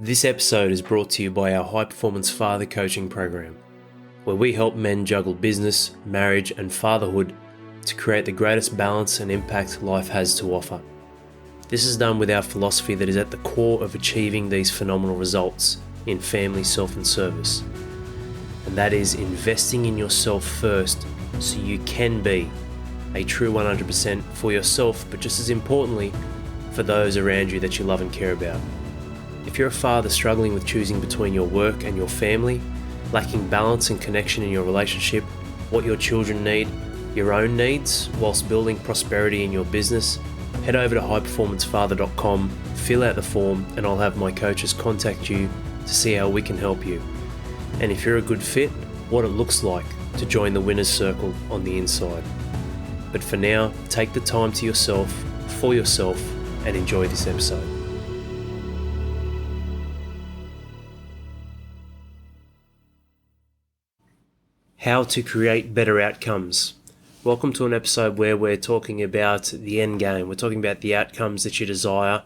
This episode is brought to you by our High Performance Father Coaching Program, where we help men juggle business, marriage, and fatherhood to create the greatest balance and impact life has to offer. This is done with our philosophy that is at the core of achieving these phenomenal results in family, self, and service. And that is investing in yourself first so you can be a true 100% for yourself, but just as importantly, for those around you that you love and care about. If you're a father struggling with choosing between your work and your family, lacking balance and connection in your relationship, what your children need, your own needs, whilst building prosperity in your business, head over to highperformancefather.com, fill out the form, and I'll have my coaches contact you to see how we can help you. And if you're a good fit, what it looks like to join the winner's circle on the inside. But for now, take the time to yourself, for yourself, and enjoy this episode. How to create better outcomes. Welcome to an episode where we're talking about the end game. We're talking about the outcomes that you desire.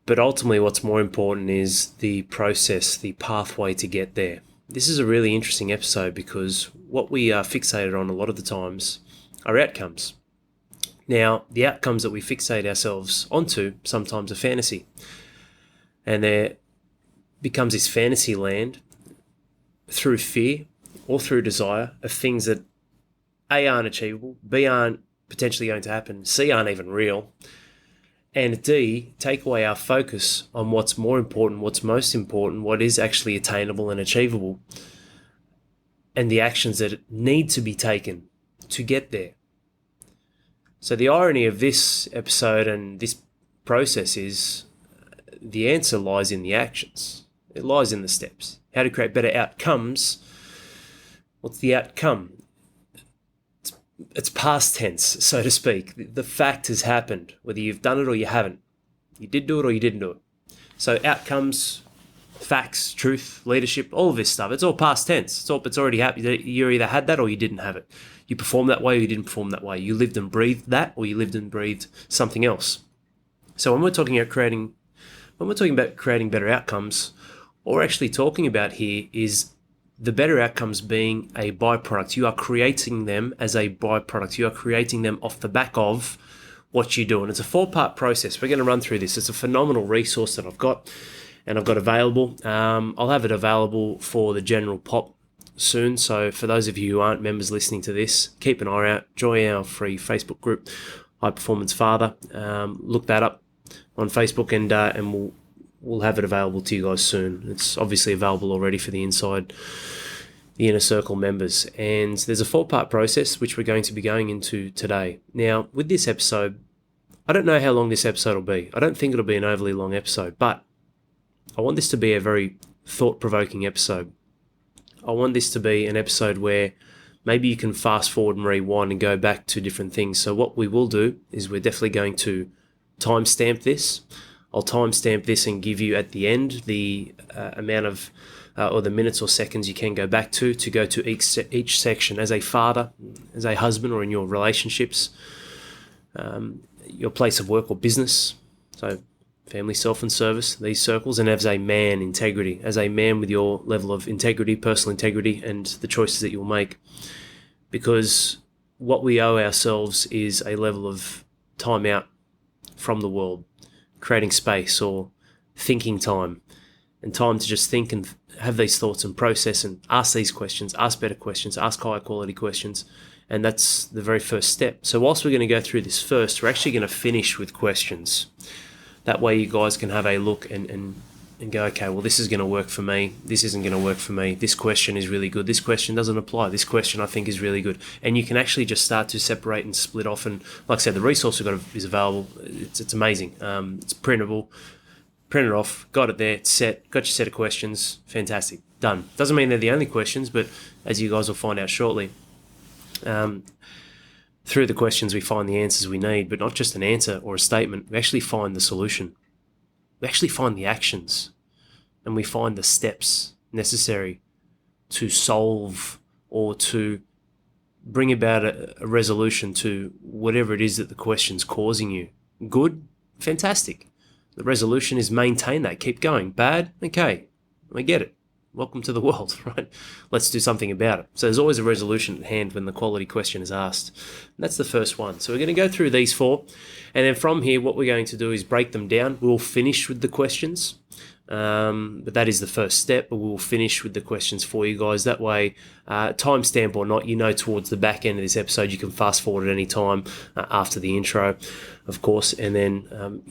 But ultimately, what's more important is the process, the pathway to get there. This is a really interesting episode because what we are fixated on a lot of the times are outcomes. Now, the outcomes that we fixate ourselves onto sometimes are fantasy. And there becomes this fantasy land through fear or through desire of things that A, aren't achievable, B, aren't potentially going to happen, C, aren't even real, and D, take away our focus on what's more important, what's most important, what is actually attainable and achievable, and the actions that need to be taken to get there. So the irony of this episode and this process is the answer lies in the actions. It lies in the steps. How to create better outcomes. What's the outcome? It's past tense, so to speak. The fact has happened, whether you've done it or you haven't. You did do it or you didn't do it. So outcomes, facts, truth, leadership, all of this stuff, it's all past tense. It's already happened. You either had that or you didn't have it. You performed that way or you didn't perform that way. You lived and breathed that or you lived and breathed something else. So when we're talking about creating better outcomes, what we're actually talking about here is the better outcomes being a byproduct. You are creating them as a byproduct. You are creating them off the back of what you do. And it's a 4-part process. We're going to run through this. It's a phenomenal resource that I've got available. I'll have it available for the general pop soon. So for those of you who aren't members listening to this, keep an eye out. Join our free Facebook group, High Performance Father. Look that up on Facebook and we'll have it available to you guys soon. It's obviously available already for the inner circle members. And there's a 4-part process which we're going to be going into today. Now, with this episode, I don't know how long this episode will be. I don't think it'll be an overly long episode, but I want this to be a very thought-provoking episode. I want this to be an episode where maybe you can fast forward and rewind and go back to different things. So what we will do is we're definitely going to timestamp this. I'll timestamp this and give you at the end the amount of or the minutes or seconds you can go back to go to each section as a father, as a husband, or in your relationships, your place of work or business, so family, self, and service, these circles, and as a man, integrity, as a man with your level of integrity, personal integrity, and the choices that you'll make. Because what we owe ourselves is a level of time out from the world, creating space or thinking time, and time to just think and have these thoughts and process and ask these questions, ask better questions, ask higher quality questions. And that's the very first step. So whilst we're going to go through this first, we're actually going to finish with questions. That way you guys can have a look and go, okay, well, this is going to work for me. This isn't going to work for me. This question is really good. This question doesn't apply. This question I think is really good. And you can actually just start to separate and split off. And like I said, the resource we've got is available. It's amazing. It's printable. Print it off. Got it there. It's set. Got your set of questions. Fantastic. Done. Doesn't mean they're the only questions, but as you guys will find out shortly, through the questions we find the answers we need, but not just an answer or a statement. We actually find the solution. We actually find the actions, and we find the steps necessary to solve or to bring about a resolution to whatever it is that the question's causing you. Good? Fantastic. The resolution is maintain that, keep going. Bad? Okay, I get it. Welcome to the world, right? Let's do something about it. So there's always a resolution at hand when the quality question is asked. And that's the first one. So we're going to go through these 4. And then from here, what we're going to do is break them down. We'll finish with the questions. But that is the first step. But we'll finish with the questions for you guys. That way, timestamp or not, towards the back end of this episode, you can fast forward at any time after the intro, of course. And then,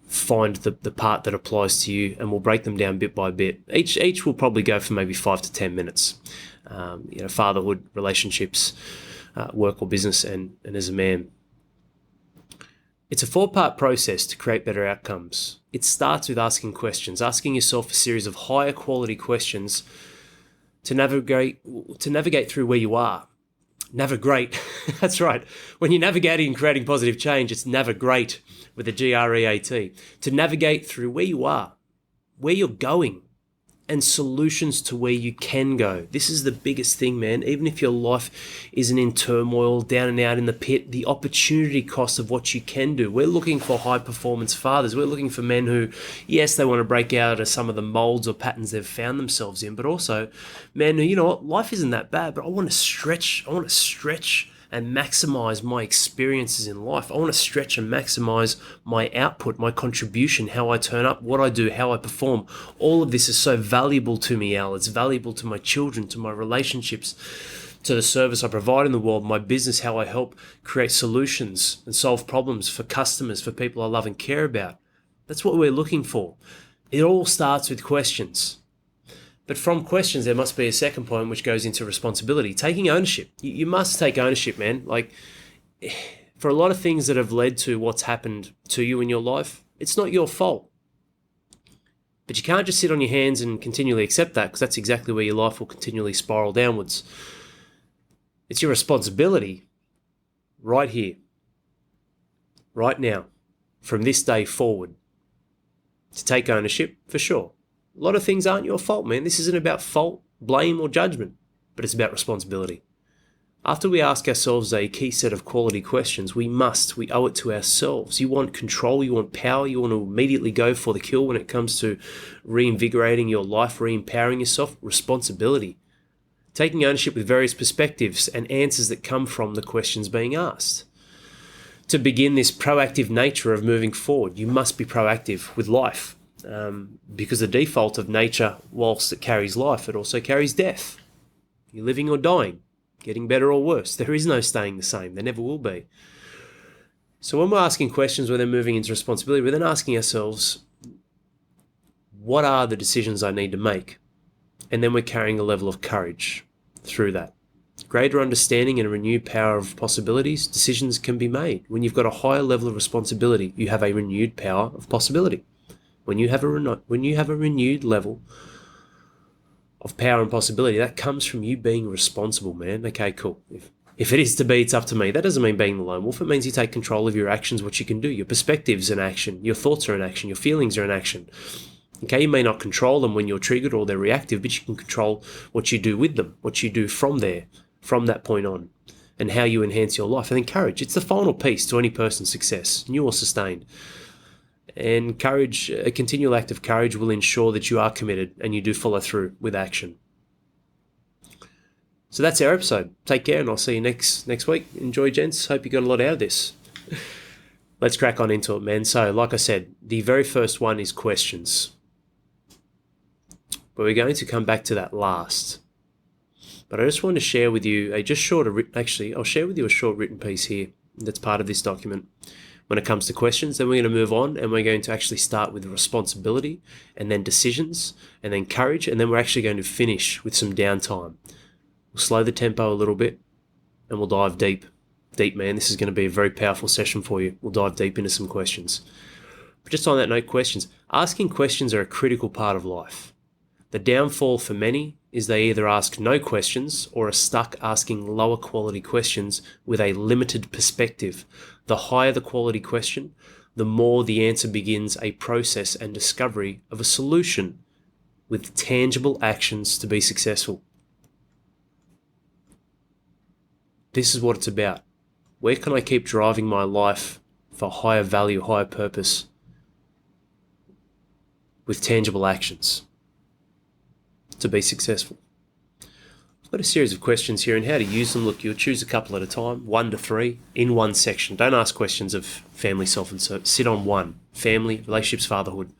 find the part that applies to you, and we'll break them down bit by bit. Each will probably go for maybe 5 to 10 minutes. Fatherhood, relationships, work or business, and as a man. It's a 4-part process to create better outcomes. It starts with asking questions, asking yourself a series of higher quality questions to navigate through where you are. Navigate. That's right. When you're navigating and creating positive change, it's navigate with a Great. To navigate through where you are, where you're going, and solutions to where you can go. This is the biggest thing, man. Even if your life isn't in turmoil, down and out in the pit, the opportunity cost of what you can do. We're looking for high performance fathers. We're looking for men who, yes, they want to break out of some of the molds or patterns they've found themselves in, but also men who, life isn't that bad, but I want to stretch and maximize my experiences in life. I want to stretch and maximize my output, my contribution, how I turn up, what I do, how I perform. All of this is so valuable to me, Al. It's valuable to my children, to my relationships, to the service I provide in the world, my business, how I help create solutions and solve problems for customers, for people I love and care about. That's what we're looking for. It all starts with questions. But from questions, there must be a second point which goes into responsibility, taking ownership. You must take ownership, man. Like, for a lot of things that have led to what's happened to you in your life, it's not your fault. But you can't just sit on your hands and continually accept that, because that's exactly where your life will continually spiral downwards. It's your responsibility right here, right now, from this day forward, to take ownership for sure. A lot of things aren't your fault, man. This isn't about fault, blame, or judgment, but it's about responsibility. After we ask ourselves a key set of quality questions, we owe it to ourselves. You want control, you want power, you want to immediately go for the kill when it comes to reinvigorating your life, re-empowering yourself. Responsibility. Taking ownership with various perspectives and answers that come from the questions being asked. To begin this proactive nature of moving forward, you must be proactive with life. Because the default of nature, whilst it carries life, it also carries death. You're living or dying, getting better or worse. There is no staying the same. There never will be. So when we're asking questions, we're then moving into responsibility. We're then asking ourselves, what are the decisions I need to make? And then we're carrying a level of courage through that. Greater understanding and a renewed power of possibilities, decisions can be made. When you've got a higher level of responsibility, you have a renewed power of possibility. When you have a renewed level of power and possibility, that comes from you being responsible, man. Okay, cool. If it is to be, it's up to me. That doesn't mean being the lone wolf. It means you take control of your actions, what you can do. Your perspectives in action. Your thoughts are in action. Your feelings are in action. Okay, you may not control them when you're triggered or they're reactive, but you can control what you do with them, what you do from there, from that point on, and how you enhance your life. And then courage. It's the final piece to any person's success, new or sustained. And courage, a continual act of courage will ensure that you are committed and you do follow through with action. So that's our episode. Take care and I'll see you next week. Enjoy, gents. Hope you got a lot out of this. Let's crack on into it, man. So like I said, the very first one is questions. But we're going to come back to that last. But I just want to share with you I'll share with you a short written piece here that's part of this document. When it comes to questions, then we're going to move on and we're going to actually start with responsibility and then decisions and then courage, and then we're actually going to finish with some downtime. We'll slow the tempo a little bit and we'll dive deep. Deep, man. This is going to be a very powerful session for you. We'll dive deep into some questions. But just on that note, questions. Asking questions are a critical part of life. The downfall for many is they either ask no questions or are stuck asking lower quality questions with a limited perspective. The higher the quality question, the more the answer begins a process and discovery of a solution with tangible actions to be successful. This is what it's about. Where can I keep driving my life for higher value, higher purpose? with tangible actions to be successful. I've got a series of questions here and how to use them. Look, you'll choose a couple at a time, 1 to 3, in one section. Don't ask questions of family, self, and service. Sit on one. Family, relationships, fatherhood.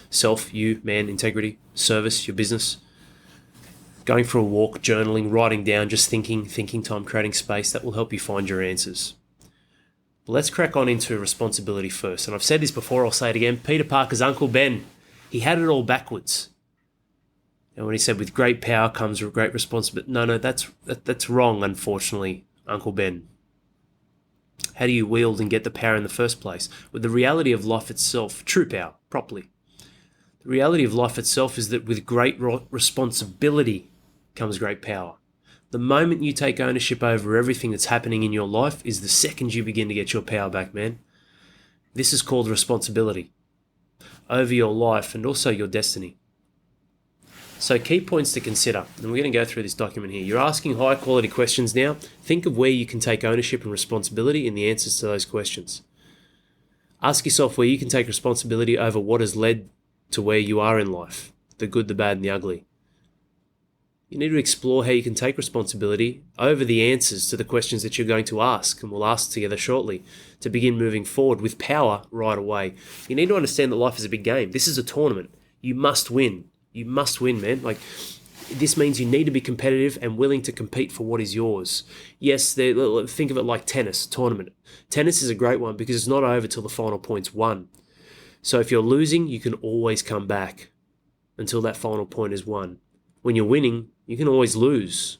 Self, you, man, integrity. Service, your business. Going for a walk, journaling, writing down, just thinking time, creating space. That will help you find your answers. But let's crack on into responsibility first. And I've said this before, I'll say it again. Peter Parker's Uncle Ben, he had it all backwards. And when he said, with great power comes great responsibility. No, that's wrong, unfortunately, Uncle Ben. How do you wield and get the power in the first place? With the reality of life itself, true power, properly. The reality of life itself is that with great responsibility comes great power. The moment you take ownership over everything that's happening in your life is the second you begin to get your power back, man. This is called responsibility over your life and also your destiny. So key points to consider, and we're going to go through this document here. You're asking high quality questions now. Think of where you can take ownership and responsibility in the answers to those questions. Ask yourself where you can take responsibility over what has led to where you are in life, the good, the bad, and the ugly. You need to explore how you can take responsibility over the answers to the questions that you're going to ask, and we'll ask together shortly, to begin moving forward with power right away. You need to understand that life is a big game. This is a tournament. You must win. You must win, man. This means you need to be competitive and willing to compete for what is yours. Yes, think of it like tennis, tournament. Tennis is a great one because it's not over till the final point's won. So if you're losing, you can always come back until that final point is won. When you're winning, you can always lose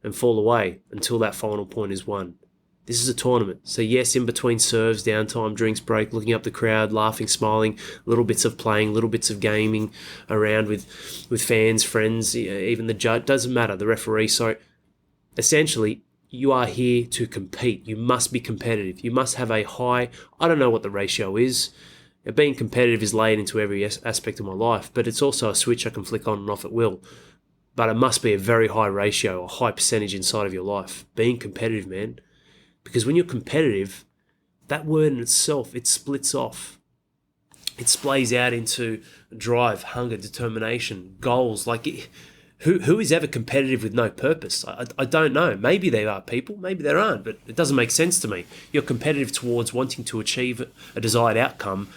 and fall away until that final point is won. This is a tournament. So yes, in between serves, downtime, drinks break, looking up the crowd, laughing, smiling, little bits of playing, little bits of gaming around with fans, friends, even the judge, doesn't matter, the referee. So essentially, you are here to compete. You must be competitive. You must have a high, I don't know what the ratio is. Being competitive is laid into every aspect of my life, but it's also a switch I can flick on and off at will. But it must be a very high ratio, a high percentage inside of your life. Being competitive, man. Because when you're competitive, that word in itself, it splits off. It splays out into drive, hunger, determination, goals. Who is ever competitive with no purpose? I don't know. Maybe there are people, maybe there aren't, but it doesn't make sense to me. You're competitive towards wanting to achieve a desired outcome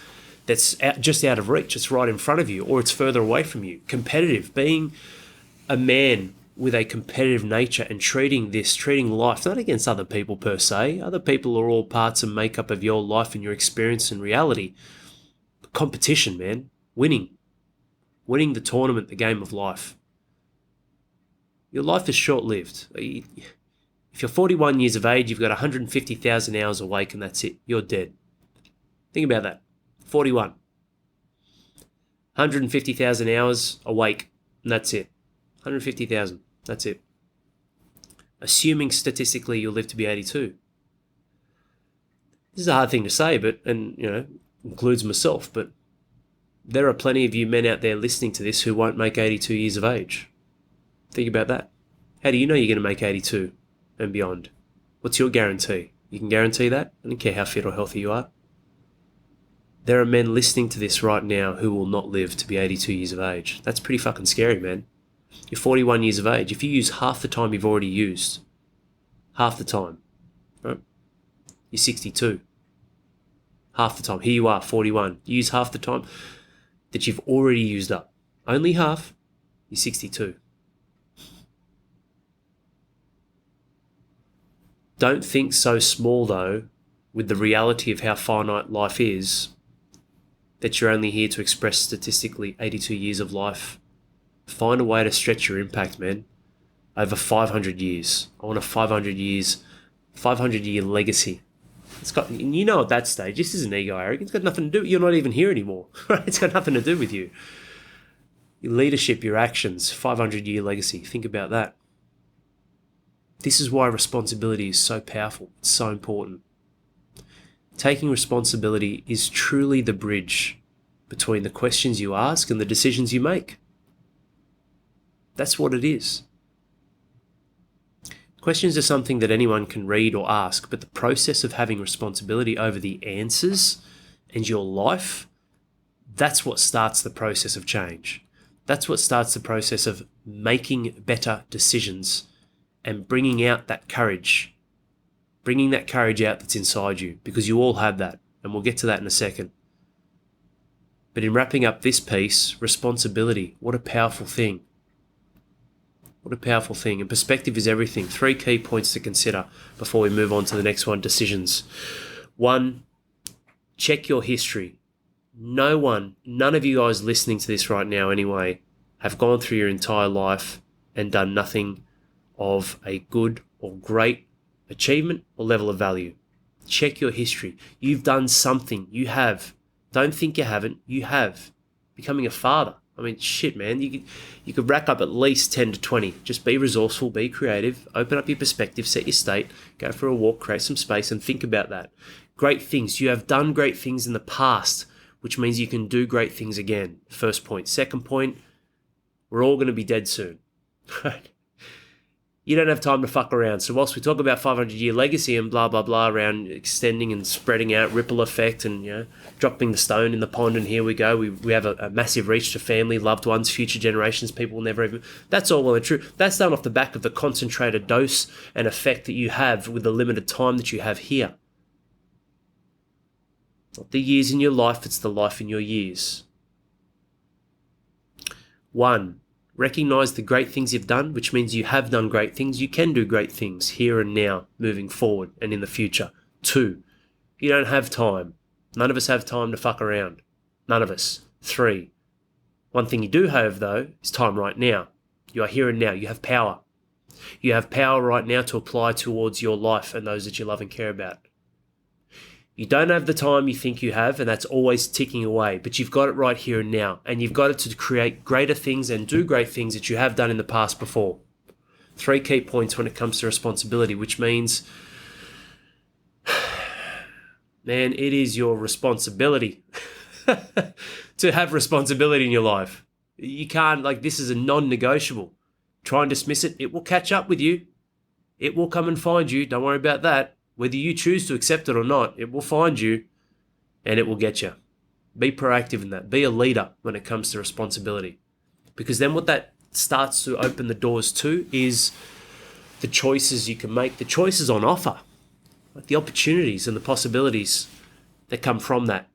that's just out of reach. It's right in front of you, or it's further away from you. Competitive, being a man with a competitive nature and treating life, not against other people per se. Other people are all parts and makeup of your life and your experience and reality. Competition, man. Winning the tournament, the game of life. Your life is short-lived. If you're 41 years of age, you've got 150,000 hours awake and that's it. You're dead. Think about that. 41. 150,000 hours awake and that's it. 150,000. That's it. Assuming statistically you'll live to be 82. This is a hard thing to say, includes myself, but there are plenty of you men out there listening to this who won't make 82 years of age. Think about that. How do you know you're going to make 82 and beyond? What's your guarantee? You can guarantee that? I don't care how fit or healthy you are. There are men listening to this right now who will not live to be 82 years of age. That's pretty fucking scary, man. You're 41 years of age. If you use half the time you've already used, half the time, right? You're 62. Half the time. Here you are, 41. You use half the time that you've already used up. Only half. You're 62. Don't think so small, though, with the reality of how finite life is, that you're only here to express statistically 82 years of life. Find a way to stretch your impact, man, over 500 years. I want a 500-year legacy. At that stage, this isn't ego arrogance. It's got nothing to do. You're not even here anymore, right? It's got nothing to do with you. Your leadership, your actions, 500-year legacy. Think about that. This is why responsibility is so powerful. It's so important. Taking responsibility is truly the bridge between the questions you ask and the decisions you make. That's what it is. Questions are something that anyone can read or ask, but the process of having responsibility over the answers and your life, That's what starts the process of change. That's what starts the process of making better decisions and bringing out that courage. Bringing that courage out that's inside you, because you all have that, and we'll get to that in a second. But in wrapping up this piece, responsibility, what a powerful thing. What a powerful thing. And perspective is everything. 3 key points to consider before we move on to the next one, decisions. 1, check your history. None of you guys listening to this right now anyway, have gone through your entire life and done nothing of a good or great achievement or level of value. Check your history. You've done something. You have. Don't think you haven't. You have. Becoming a father. I mean, shit, man. You could rack up at least 10 to 20. Just be resourceful, be creative, open up your perspective, set your state, go for a walk, create some space, and think about that. Great things. You have done great things in the past, which means you can do great things again. First point. Second point, we're all going to be dead soon. You don't have time to fuck around. So whilst we talk about 500-year legacy and blah, blah, blah around extending and spreading out, ripple effect and, dropping the stone in the pond and here we go. We have a massive reach to family, loved ones, future generations, people will never even... That's all well and true. That's done off the back of the concentrated dose and effect that you have with the limited time that you have here. It's not the years in your life, it's the life in your years. 1, recognize the great things you've done, which means you have done great things. You can do great things here and now, moving forward and in the future. 2, you don't have time. None of us have time to fuck around. None of us. 3, one thing you do have, though, is time right now. You are here and now. You have power. You have power right now to apply towards your life and those that you love and care about. You don't have the time you think you have, and that's always ticking away, but you've got it right here and now, and you've got it to create greater things and do great things that you have done in the past before. 3 key points when it comes to responsibility, which means, man, it is your responsibility to have responsibility in your life. You can't, this is a non-negotiable. Try and dismiss it. It will catch up with you. It will come and find you. Don't worry about that. Whether you choose to accept it or not, it will find you and it will get you. Be proactive in that. Be a leader when it comes to responsibility. Because then what that starts to open the doors to is the choices you can make, the choices on offer, like the opportunities and the possibilities that come from that,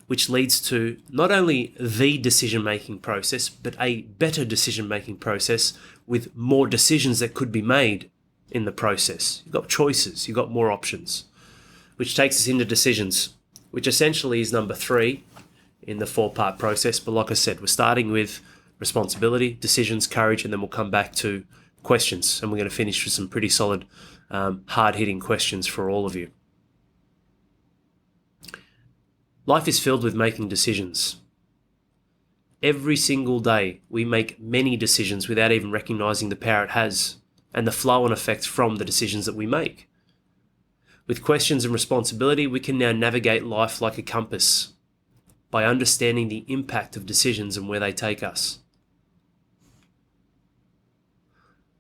which leads to not only the decision-making process, but a better decision-making process with more decisions that could be made in the process. You've got choices, you've got more options, which takes us into decisions, which essentially is number 3 in the 4-part process. But like I said, we're starting with responsibility, decisions, courage, and then we'll come back to questions. And we're going to finish with some pretty solid, hard-hitting questions for all of you. Life is filled with making decisions. Every single day, we make many decisions without even recognizing the power it has and the flow and effects from the decisions that we make. With questions and responsibility, we can now navigate life like a compass by understanding the impact of decisions and where they take us.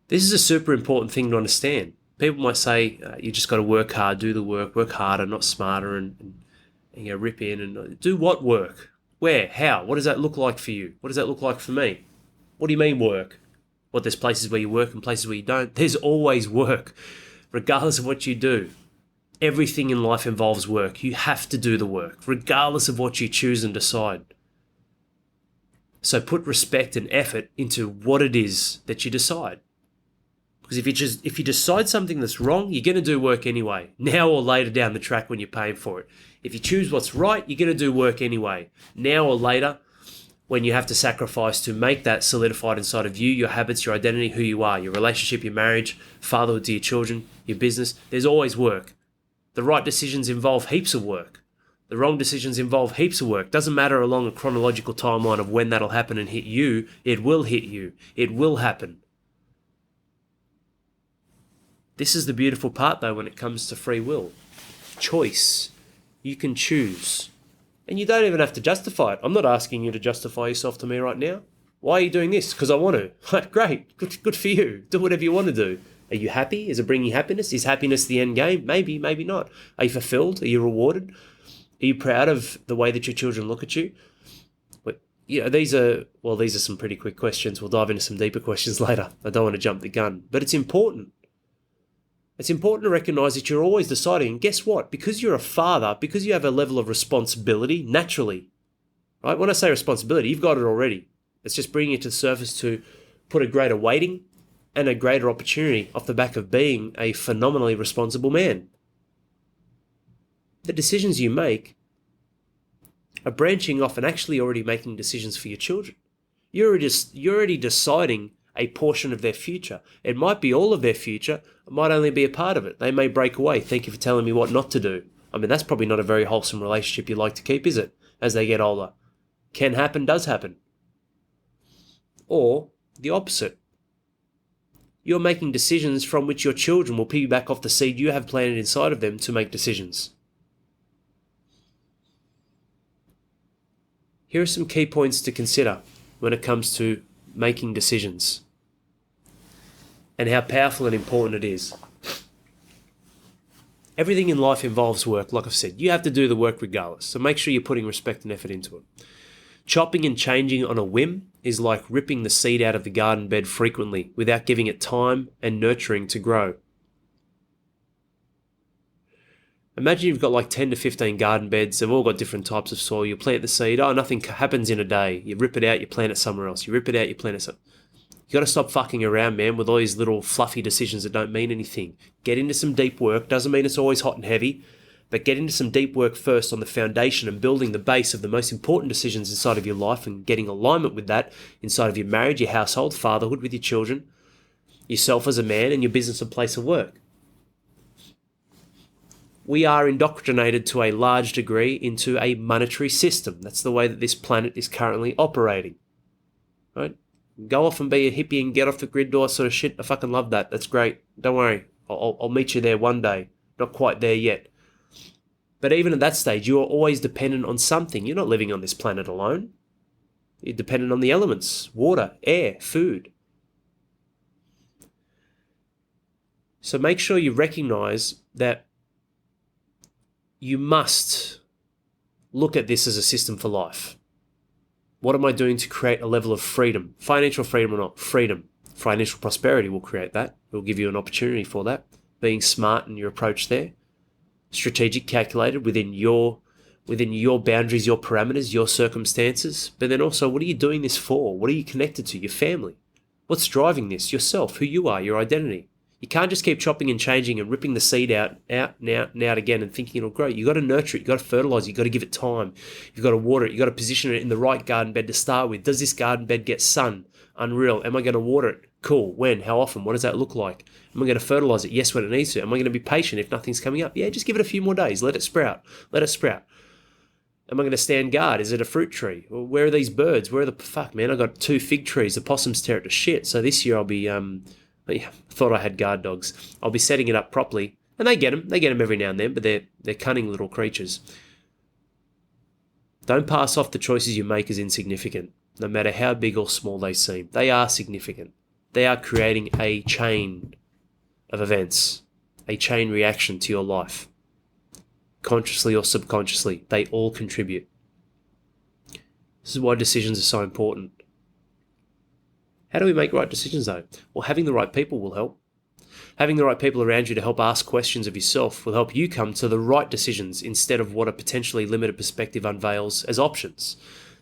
This is a super important thing to understand. People might say, you just got to work hard, do the work harder, not smarter, and rip in and do what work? Where? How? What does that look like for you? What does that look like for me? What do you mean work? What, there's places where you work and places where you don't? There's always work, regardless of what you do. Everything in life involves work. You have to do the work, regardless of what you choose and decide. So put respect and effort into what it is that you decide. Because if you decide something that's wrong, you're going to do work anyway, now or later down the track when you're paying for it. If you choose what's right, you're going to do work anyway, now or later, when you have to sacrifice to make that solidified inside of you, your habits, your identity, who you are, your relationship, your marriage, fatherhood to your children, your business. There's always work. The right decisions involve heaps of work. The wrong decisions involve heaps of work. Doesn't matter along a chronological timeline of when that'll happen and hit you. It will hit you. It will happen. This is the beautiful part, though, when it comes to free will. Choice. You can choose. And you don't even have to justify it. I'm not asking you to justify yourself to me right now. Why are you doing this? Because I want to. Great. Good for you. Do whatever you want to do. Are you happy? Is it bringing you happiness? Is happiness the end game? Maybe, maybe not. Are you fulfilled? Are you rewarded? Are you proud of the way that your children look at you? These are some pretty quick questions. We'll dive into some deeper questions later. I don't want to jump the gun, but it's important. It's important to recognize that you're always deciding. And guess what? Because you're a father, because you have a level of responsibility naturally, right? When I say responsibility, you've got it already. It's just bringing it to the surface to put a greater weighting and a greater opportunity off the back of being a phenomenally responsible man. The decisions you make are branching off and actually already making decisions for your children. You're already deciding a portion of their future. It might be all of their future. It might only be a part of it. They may break away. Thank you for telling me what not to do. I mean, that's probably not a very wholesome relationship you like to keep, is it? As they get older. Can happen, does happen. Or the opposite. You're making decisions from which your children will piggyback off the seed you have planted inside of them to make decisions. Here are some key points to consider when it comes to making decisions and how powerful and important it is. Everything in life involves work, like I've said. You have to do the work regardless, so make sure you're putting respect and effort into it. Chopping and changing on a whim is like ripping the seed out of the garden bed frequently without giving it time and nurturing to grow. Imagine you've got like 10 to 15 garden beds. They've all got different types of soil. You plant the seed. Oh, nothing happens in a day. You rip it out, you plant it somewhere else. You rip it out, you plant it somewhere. You got to stop fucking around, man, with all these little fluffy decisions that don't mean anything. Get into some deep work. Doesn't mean it's always hot and heavy, but get into some deep work first on the foundation and building the base of the most important decisions inside of your life and getting alignment with that inside of your marriage, your household, fatherhood with your children, yourself as a man, and your business and place of work. We are indoctrinated to a large degree into a monetary system. That's the way that this planet is currently operating. Right? Go off and be a hippie and get off the grid, all sort of shit. I fucking love that. That's great. Don't worry. I'll meet you there one day. Not quite there yet. But even at that stage, you are always dependent on something. You're not living on this planet alone. You're dependent on the elements, water, air, food. So make sure you recognize that you must look at this as a system for life. What am I doing to create a level of freedom? Financial freedom or not? Freedom. Financial prosperity will create that. It will give you an opportunity for that. Being smart in your approach there. Strategic, calculated within your boundaries, your parameters, your circumstances. But then also, what are you doing this for? What are you connected to? Your family. What's driving this? Yourself, who you are, your identity. You can't just keep chopping and changing and ripping the seed out again and thinking it'll grow. You've got to nurture it. You've got to fertilize it. You've got to give it time. You've got to water it. You've got to position it in the right garden bed to start with. Does this garden bed get sun? Unreal. Am I going to water it? Cool. When? How often? What does that look like? Am I going to fertilize it? Yes, when it needs to. Am I going to be patient if nothing's coming up? Yeah, just give it a few more days. Let it sprout. Let it sprout. Am I going to stand guard? Is it a fruit tree? Well, where are these birds? Where are the... Fuck, man, I got 2 fig trees. The possums tear it to shit. So this year I'll be... I thought I had guard dogs. I'll be setting it up properly. And they get them. They get them every now and then, but they're cunning little creatures. Don't pass off the choices you make as insignificant, no matter how big or small they seem. They are significant. They are creating a chain of events, a chain reaction to your life. Consciously or subconsciously, they all contribute. This is why decisions are so important. How do we make right decisions though? Well, having the right people will help. Having the right people around you to help ask questions of yourself will help you come to the right decisions instead of what a potentially limited perspective unveils as options.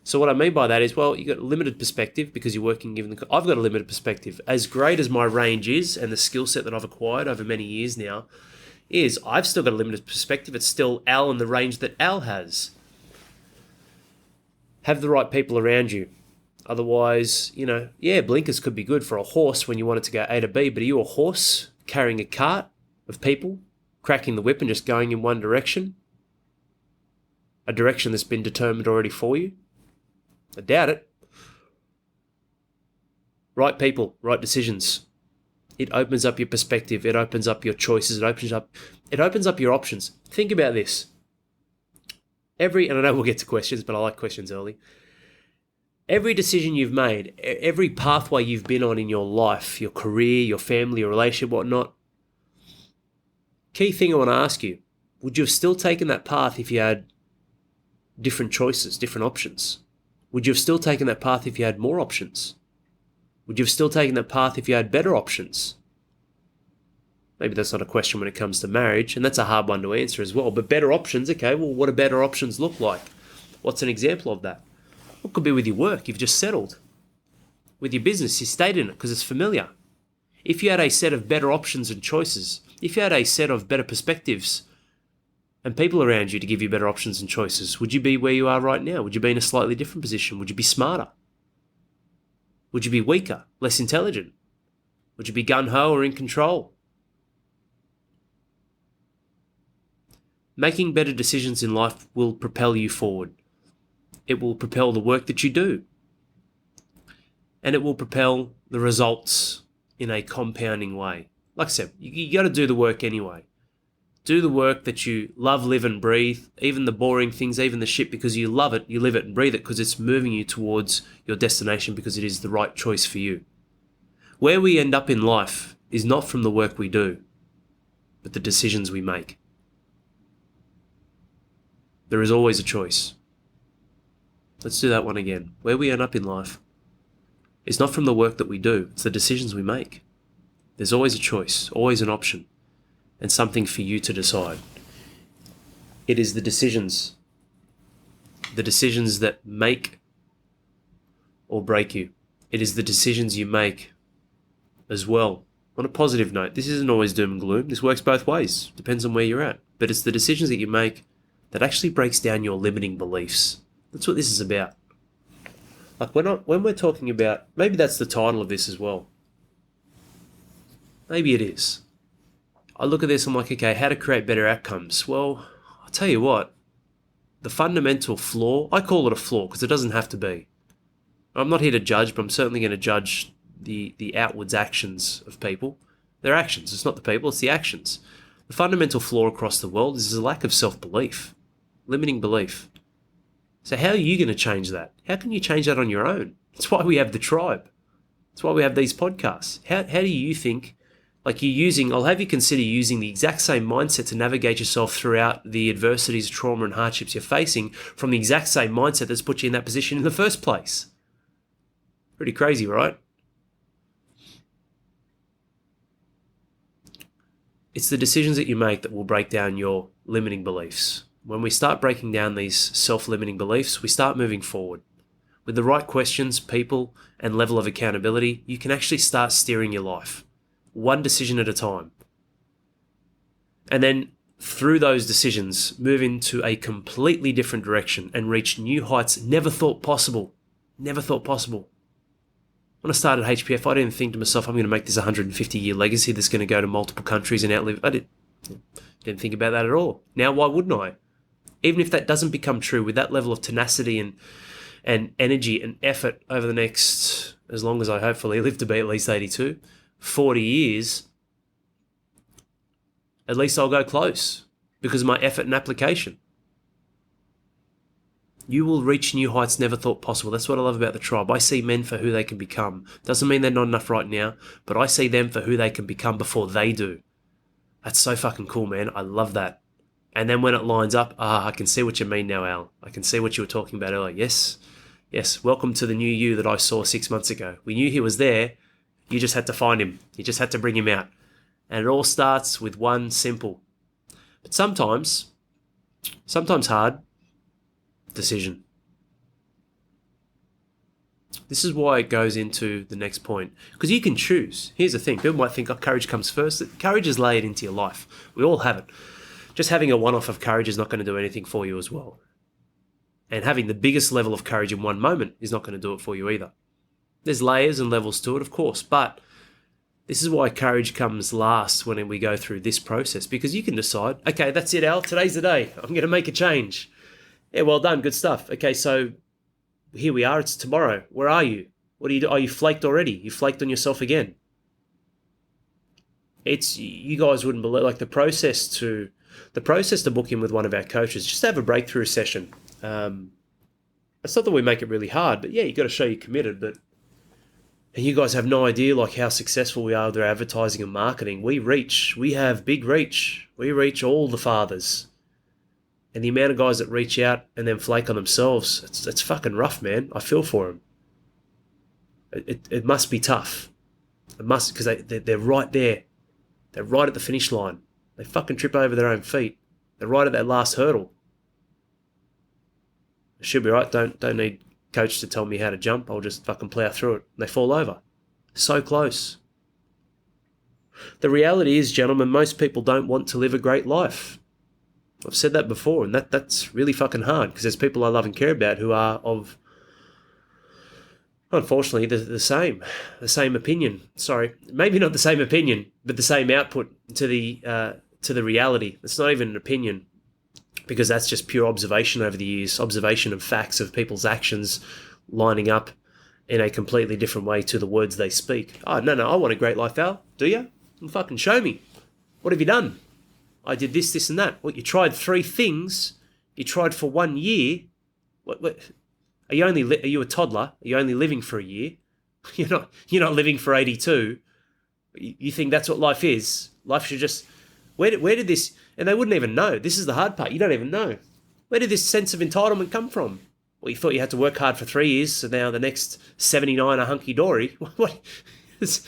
So what I mean by that is, well, you've got a limited perspective because you're working I've got a limited perspective. As great as my range is and the skill set that I've acquired over many years now is, I've still got a limited perspective. It's still Al in the range that Al has. Have the right people around you. Otherwise, blinkers could be good for a horse when you want it to go A to B, but are you a horse carrying a cart of people, cracking the whip and just going in one direction? A direction that's been determined already for you? I doubt it. Right people, right decisions. It opens up your perspective. It opens up your choices. It opens up your options. Think about this. And I know we'll get to questions, but I like questions early. Every decision you've made, every pathway you've been on in your life, your career, your family, your relationship, whatnot, key thing I want to ask you, would you have still taken that path if you had different choices, different options? Would you have still taken that path if you had more options? Would you have still taken that path if you had better options? Maybe that's not a question when it comes to marriage, and that's a hard one to answer as well. But better options, okay, well, what do better options look like? What's an example of that? What could be with your work? You've just settled. With your business, you stayed in it because it's familiar. If you had a set of better options and choices, if you had a set of better perspectives and people around you to give you better options and choices, would you be where you are right now? Would you be in a slightly different position? Would you be smarter? Would you be weaker, less intelligent? Would you be gung-ho or in control? Making better decisions in life will propel you forward. It will propel the work that you do. And it will propel the results in a compounding way. Like I said, you got to do the work anyway. Do the work that you love, live and breathe, even the boring things, even the shit, because you love it, you live it and breathe it because it's moving you towards your destination because it is the right choice for you. Where we end up in life is not from the work we do, but the decisions we make. There is always a choice. Let's do that one again. Where we end up in life is not from the work that we do, it's the decisions we make. There's always a choice, always an option, and something for you to decide. It is the decisions that make or break you. It is the decisions you make as well. On a positive note, this isn't always doom and gloom. This works both ways. Depends on where you're at. But it's the decisions that you make that actually breaks down your limiting beliefs. That's what this is about. Like when we're talking about, maybe that's the title of this as well. Maybe it is. I look at this, I'm like, okay, how to create better outcomes? Well, I'll tell you what, the fundamental flaw, I call it a flaw because it doesn't have to be. I'm not here to judge, but I'm certainly going to judge the outwards actions of people. Their actions, it's not the people, it's the actions. The fundamental flaw across the world is a lack of self-belief, limiting belief. So how are you going to change that? How can you change that on your own? That's why we have the tribe. That's why we have these podcasts. How do you think, like I'll have you consider using the exact same mindset to navigate yourself throughout the adversities, trauma and hardships you're facing from the exact same mindset that's put you in that position in the first place. Pretty crazy, right? It's the decisions that you make that will break down your limiting beliefs. When we start breaking down these self-limiting beliefs, we start moving forward. With the right questions, people, and level of accountability, you can actually start steering your life, one decision at a time. And then through those decisions, move into a completely different direction and reach new heights never thought possible. Never thought possible. When I started HPF, I didn't think to myself, I'm going to make this 150-year legacy that's going to go to multiple countries and outlive. I didn't think about that at all. Now, why wouldn't I? Even if that doesn't become true, with that level of tenacity and energy and effort over the next, as long as I hopefully live to be at least 82, 40 years, at least I'll go close because of my effort and application. You will reach new heights never thought possible. That's what I love about the tribe. I see men for who they can become. Doesn't mean they're not enough right now, but I see them for who they can become before they do. That's so fucking cool, man. I love that. And then when it lines up, I can see what you mean now, Al. I can see what you were talking about earlier. Yes, welcome to the new you that I saw 6 months ago. We knew he was there. You just had to find him. You just had to bring him out. And it all starts with one simple, but sometimes hard decision. This is why it goes into the next point. Because you can choose. Here's the thing. People might think, courage comes first. Courage is layered into your life. We all have it. Just having a one-off of courage is not going to do anything for you as well. And having the biggest level of courage in one moment is not going to do it for you either. There's layers and levels to it, of course, but this is why courage comes last when we go through this process, because you can decide, okay, that's it, Al, today's the day. I'm going to make a change. Yeah, well done, good stuff. Okay, so here we are, it's tomorrow. Where are you? What do you do? Are you flaked already? You flaked on yourself again. You guys wouldn't believe, like the process to book in with one of our coaches, just to have a breakthrough session. It's not that we make it really hard, but yeah, you got to show you're committed. And you guys have no idea like how successful we are with our advertising and marketing. We have big reach. We reach all the fathers. And the amount of guys that reach out and then flake on themselves, it's fucking rough, man. I feel for them. It must be tough. It must, because they're right there. They're right at the finish line. They fucking trip over their own feet. They're right at that last hurdle. It should be right. Don't need coach to tell me how to jump. I'll just fucking plough through it. They fall over. So close. The reality is, gentlemen, most people don't want to live a great life. I've said that before, and that's really fucking hard, because there's people I love and care about who are of, unfortunately, the same opinion. Sorry, maybe not the same opinion, but the same output to the reality. It's not even an opinion, because that's just pure observation over the years, observation of facts of people's actions lining up in a completely different way to the words they speak. Oh, no, I want a great life, Al. Do you? Well, fucking show me. What have you done? I did this, this, and that. What, you tried 3 things? You tried for 1 year? What? Are you a toddler? Are you only living for a year? You're not living for 82. You think that's what life is? Life should just... Where did this... And they wouldn't even know. This is the hard part. You don't even know. Where did this sense of entitlement come from? Well, you thought you had to work hard for 3 years, so now the next 79 are hunky-dory. What? It's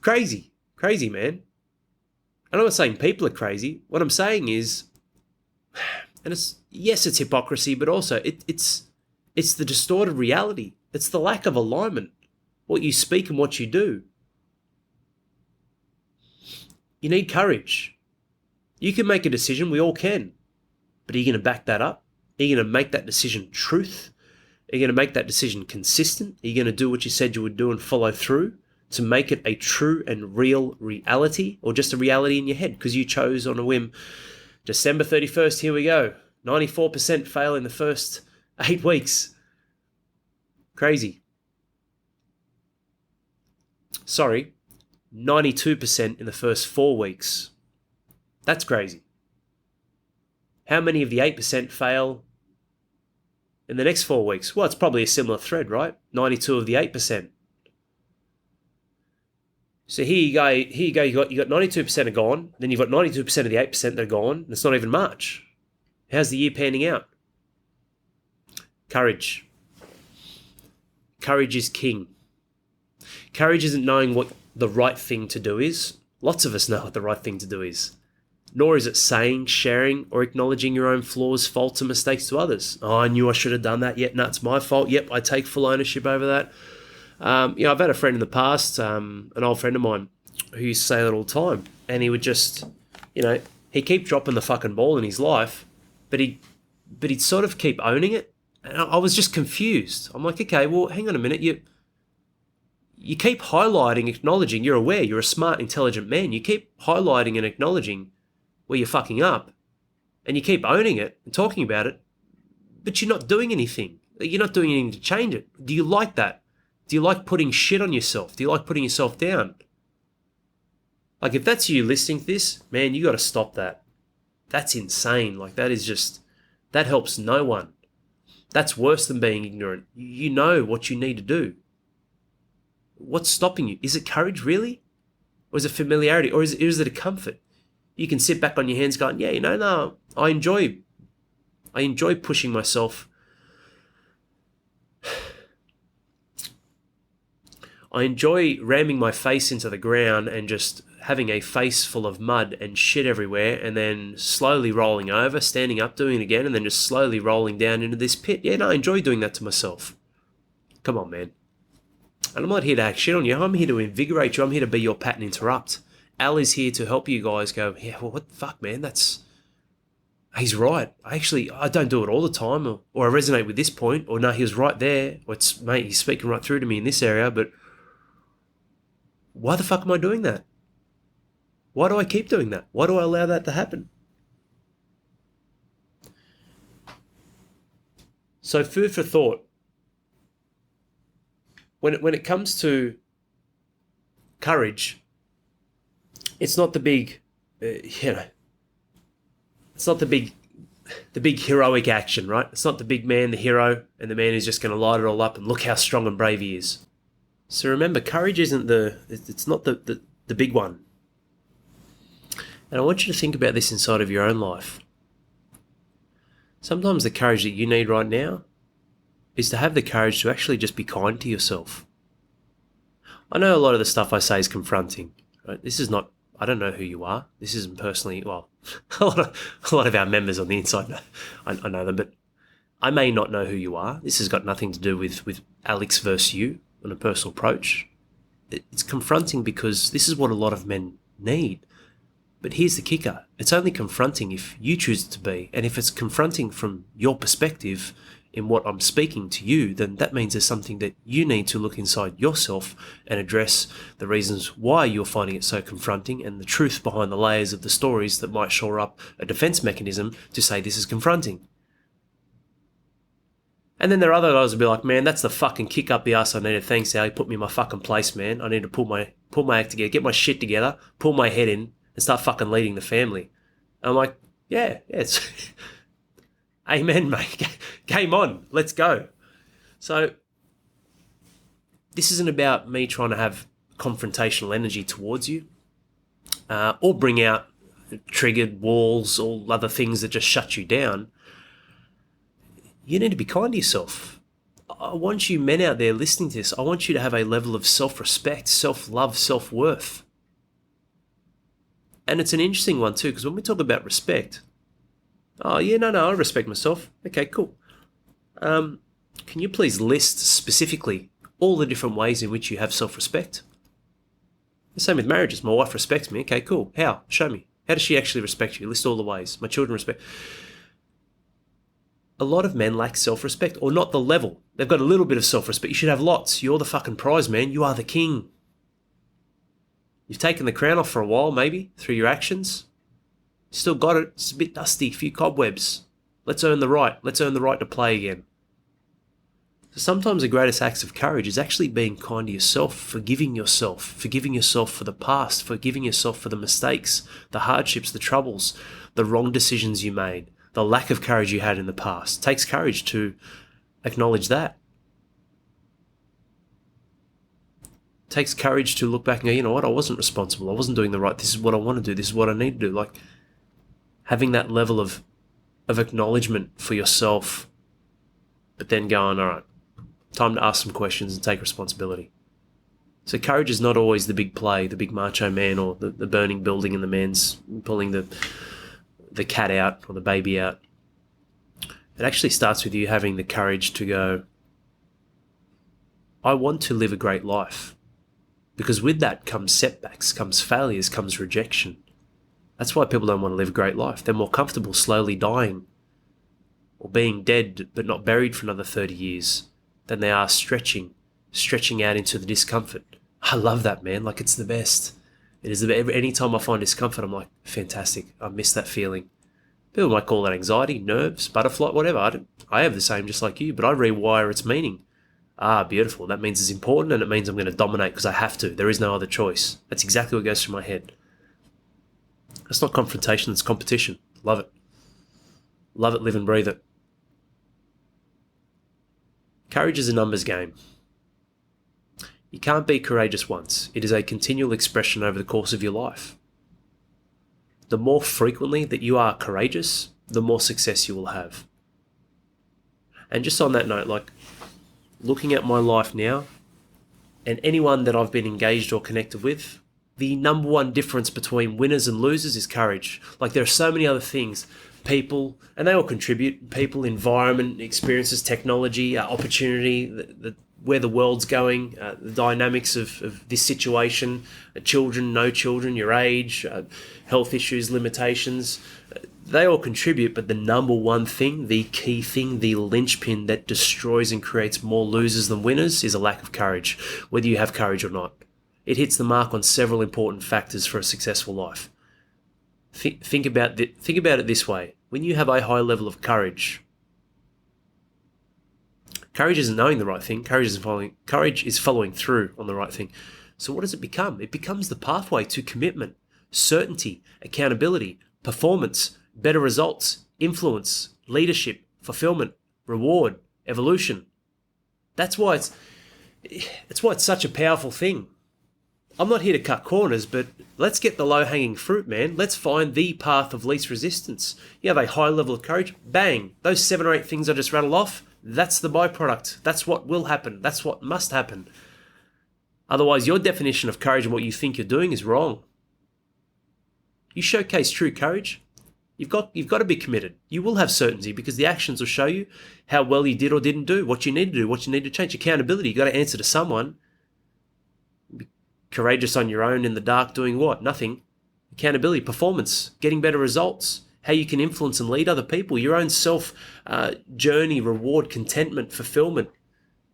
crazy. Crazy, man. And I'm not saying people are crazy. What I'm saying is, and it's hypocrisy, but also it's the distorted reality. It's the lack of alignment. What you speak and what you do. You need courage. You can make a decision. We all can. But are you going to back that up? Are you going to make that decision truth? Are you going to make that decision consistent? Are you going to do what you said you would do and follow through to make it a true and real reality, or just a reality in your head because you chose on a whim? December 31st, here we go. 94% fail in the first 8 weeks. Crazy. Sorry, 92% in the first 4 weeks. That's crazy. How many of the 8% fail in the next 4 weeks? Well, it's probably a similar thread, right? 92 of the 8%. So here you go. You got 92% are gone. Then you've got 92% of the 8% that are gone. And it's not even March. How's the year panning out? Courage. Courage is king. Courage isn't knowing what the right thing to do is. Lots of us know what the right thing to do is. Nor is it saying, sharing, or acknowledging your own flaws, faults, and mistakes to others. Oh, I knew I should have done that. Yep, no, it's my fault. Yep, I take full ownership over that. I've had a friend in the past, an old friend of mine, who used to say that all the time. And he would just, he'd keep dropping the fucking ball in his life, but he'd sort of keep owning it. And I was just confused. I'm like, okay, well, hang on a minute. You keep highlighting, acknowledging, you're aware, you're a smart, intelligent man. You keep highlighting and acknowledging where you're fucking up, and you keep owning it and talking about it, but you're not doing anything. You're not doing anything to change it. Do you like that? Do you like putting shit on yourself? Do you like putting yourself down? Like, if that's you listening to this, man, you got to stop that. That's insane. Like, that helps no one. That's worse than being ignorant. You know what you need to do. What's stopping you? Is it courage, really? Or is it familiarity? Or is it a comfort? You can sit back on your hands going, yeah, no, I enjoy pushing myself. I enjoy ramming my face into the ground and just having a face full of mud and shit everywhere, and then slowly rolling over, standing up, doing it again, and then just slowly rolling down into this pit. Yeah, no, I enjoy doing that to myself. Come on, man. And I'm not here to act shit on you. I'm here to invigorate you. I'm here to be your pattern interrupt. Al is here to help you guys go, yeah, well, what the fuck, man? He's right. I don't do it all the time, or I resonate with this point, or no, he was right there, or mate, he's speaking right through to me in this area, but why the fuck am I doing that? Why do I keep doing that? Why do I allow that to happen? So, food for thought. When it comes to courage, it's not the big, it's not the big heroic action, right? It's not the big man, the hero, and the man who's just going to light it all up and look how strong and brave he is. So remember, courage isn't it's not the big one. And I want you to think about this inside of your own life. Sometimes the courage that you need right now is to have the courage to actually just be kind to yourself. I know a lot of the stuff I say is confronting, right? This is not, I don't know who you are. This isn't personally, well, a lot of our members on the inside, I know them, but I may not know who you are. This has got nothing to do with Alex versus you on a personal approach. It's confronting because this is what a lot of men need. But here's the kicker. It's only confronting if you choose it to be. And if it's confronting from your perspective in what I'm speaking to you, then that means there's something that you need to look inside yourself and address the reasons why you're finding it so confronting and the truth behind the layers of the stories that might shore up a defense mechanism to say this is confronting. And then there are other guys who'll be like, man, that's the fucking kick up the ass I needed. Thanks, Ali. Put me in my fucking place, man. I need to pull my act together, get my shit together, pull my head in, and start fucking leading the family. And I'm like, yeah, it's amen, mate. Game on. Let's go. So this isn't about me trying to have confrontational energy towards you or bring out triggered walls or other things that just shut you down. You need to be kind to yourself. I want you men out there listening to this, I want you to have a level of self-respect, self-love, self-worth. And it's an interesting one too, because when we talk about respect, oh yeah, no, I respect myself. Okay, cool. Can you please list specifically all the different ways in which you have self-respect? The same with marriages. My wife respects me. Okay, cool. How? Show me. How does she actually respect you? List all the ways. My children respect. A lot of men lack self-respect, or not the level. They've got a little bit of self-respect. You should have lots. You're the fucking prize, man. You are the king. You've taken the crown off for a while, maybe, through your actions. Still got it. It's a bit dusty, a few cobwebs. Let's earn the right. Let's earn the right to play again. So sometimes the greatest acts of courage is actually being kind to yourself, forgiving yourself for the past, forgiving yourself for the mistakes, the hardships, the troubles, the wrong decisions you made, the lack of courage you had in the past. It takes courage to acknowledge that. It takes courage to look back and go, you know what, I wasn't responsible. I wasn't doing the right. This is what I want to do. This is what I need to do. Like having that level of acknowledgement for yourself, but then going, all right, time to ask some questions and take responsibility. So courage is not always the big play, the big macho man or the burning building and the man's pulling the cat out or the baby out. It actually starts with you having the courage to go, I want to live a great life. Because with that comes setbacks, comes failures, comes rejection. That's why people don't want to live a great life. They're more comfortable slowly dying or being dead but not buried for another 30 years than they are stretching out into the discomfort. I love that, man. Like, it's the best. It is the best. Any time I find discomfort, I'm like, fantastic. I miss that feeling. People might call that anxiety, nerves, butterfly, whatever. I have the same just like you, but I rewire its meaning. Ah, beautiful. That means it's important and it means I'm going to dominate because I have to. There is no other choice. That's exactly what goes through my head. It's not confrontation, it's competition. Love it. Love it, live and breathe it. Courage is a numbers game. You can't be courageous once. It is a continual expression over the course of your life. The more frequently that you are courageous, the more success you will have. And just on that note, like looking at my life now and anyone that I've been engaged or connected with, the number one difference between winners and losers is courage. Like there are so many other things, people, and they all contribute, people, environment, experiences, technology, opportunity, where the world's going, the dynamics of this situation, children, no children, your age, health issues, limitations, they all contribute, but the number one thing, the key thing, the linchpin that destroys and creates more losers than winners is a lack of courage, whether you have courage or not. It hits the mark on several important factors for a successful life. Think about it this way. When you have a high level of courage, courage isn't knowing the right thing. Courage is following through on the right thing. So what does it become? It becomes the pathway to commitment, certainty, accountability, performance, better results, influence, leadership, fulfillment, reward, evolution. That's why it's such a powerful thing. I'm not here to cut corners, but let's get the low-hanging fruit, man. Let's find the path of least resistance. You have a high level of courage, bang, those 7 or 8 things I just rattled off, that's the byproduct. That's what will happen. That's what must happen. Otherwise, your definition of courage and what you think you're doing is wrong. You showcase true courage, you've got to be committed. You will have certainty because the actions will show you how well you did or didn't do, what you need to do, what you need to change. Accountability, you've got to answer to someone. Be courageous on your own in the dark, doing what? Nothing. Accountability, performance, getting better results, how you can influence and lead other people, your own self journey, reward, contentment, fulfillment,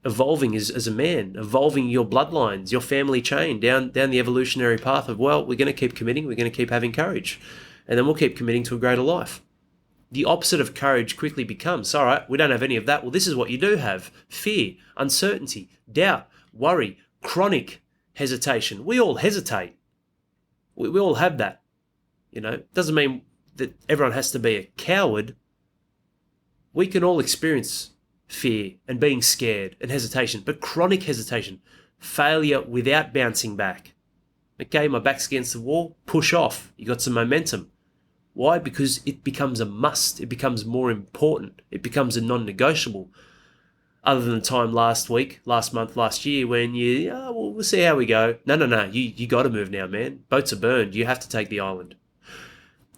evolving as a man, evolving your bloodlines, your family chain down the evolutionary path of, well, we're going to keep committing, we're going to keep having courage, and then we'll keep committing to a greater life. The opposite of courage quickly becomes, all right, we don't have any of that. Well, this is what you do have: fear, uncertainty, doubt, worry, chronic hesitation. We all hesitate. We all have that. It doesn't mean that everyone has to be a coward. We can all experience fear and being scared and hesitation, but chronic hesitation, failure without bouncing back. Okay, my back's against the wall, push off. You got some momentum. Why? Because it becomes a must. It becomes more important. It becomes a non-negotiable. Other than the time last week, last month, last year when we'll see how we go. No. You got to move now, man. Boats are burned. You have to take the island.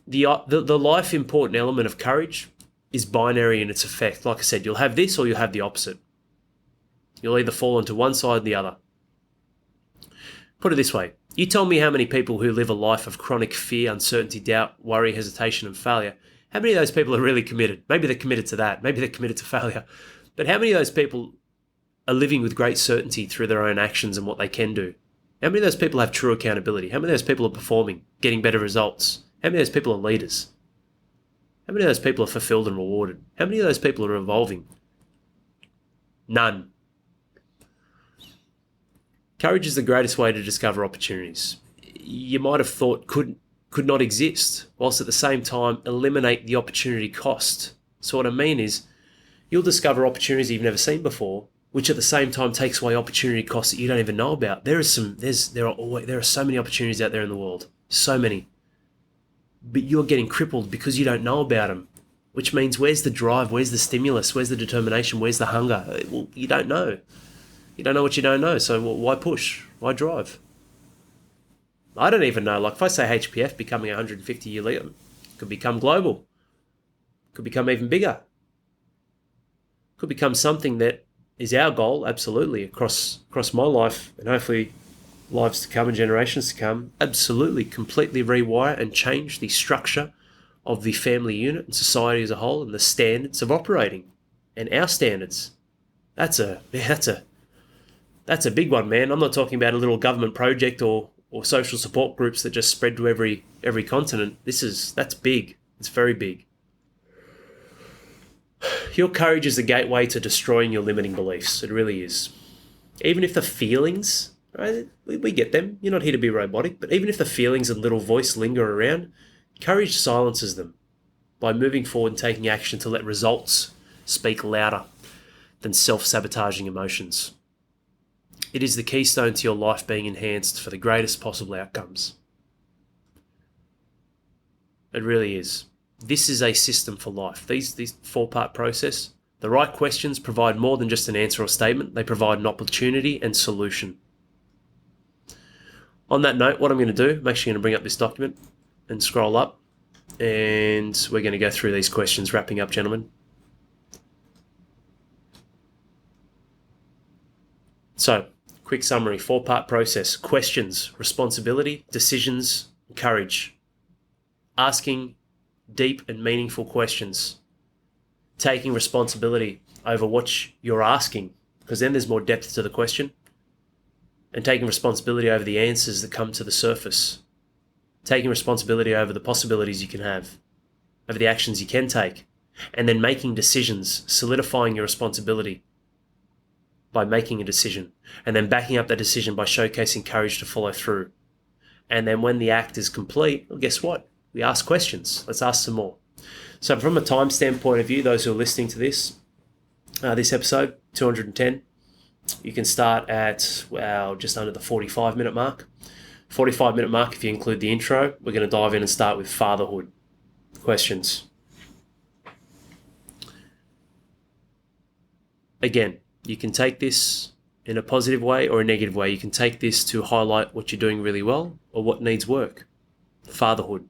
The life important element of courage is binary in its effect. Like I said, you'll have this or you'll have the opposite. You'll either fall into one side or the other. Put it this way. You tell me how many people who live a life of chronic fear, uncertainty, doubt, worry, hesitation, and failure, how many of those people are really committed? Maybe they're committed to that. Maybe they're committed to failure. But how many of those people are living with great certainty through their own actions and what they can do? How many of those people have true accountability? How many of those people are performing, getting better results? How many of those people are leaders? How many of those people are fulfilled and rewarded? How many of those people are evolving? None. Courage is the greatest way to discover opportunities. You might have thought could not exist, whilst at the same time eliminate the opportunity cost. So what I mean is, you'll discover opportunities you've never seen before, which at the same time takes away opportunity costs that you don't even know about. There are so many opportunities out there in the world, so many. But you're getting crippled because you don't know about them, which means where's the drive, where's the stimulus, where's the determination, where's the hunger? Well, you don't know. You don't know what you don't know, so why push? Why drive? I don't even know. Like if I say HPF becoming a 150-year leader, could become global, could become even bigger, could become something that is our goal, absolutely, across my life and hopefully lives to come and generations to come, absolutely, completely rewire and change the structure of the family unit and society as a whole and the standards of operating and our standards. That's a big one, man. I'm not talking about a little government project or social support groups that just spread to every continent. That's big. It's very big. Your courage is the gateway to destroying your limiting beliefs. It really is. Even if the feelings, right, we get them. You're not here to be robotic, but even if the feelings and little voice linger around, courage silences them by moving forward and taking action to let results speak louder than self-sabotaging emotions. It is the keystone to your life being enhanced for the greatest possible outcomes. It really is. This is a system for life. These 4-part process, the right questions provide more than just an answer or statement. They provide an opportunity and solution. On that note, what I'm going to do, I'm actually going to bring up this document and scroll up, and we're going to go through these questions, wrapping up, gentlemen. So, quick summary, 4-part process: questions, responsibility, decisions, courage. Asking deep and meaningful questions. Taking responsibility over what you're asking, because then there's more depth to the question. And taking responsibility over the answers that come to the surface. Taking responsibility over the possibilities you can have, over the actions you can take. And then making decisions, solidifying your responsibility by making a decision, and then backing up that decision by showcasing courage to follow through. And then when the act is complete, well, guess what? We ask questions. Let's ask some more. So from a timestamp point of view, those who are listening to this episode, 210, You can start at, well, just under the 45-minute mark. 45-minute mark if you include the intro. We're going to dive in and start with fatherhood questions. Again, you can take this in a positive way or a negative way. You can take this to highlight what you're doing really well or what needs work. Fatherhood.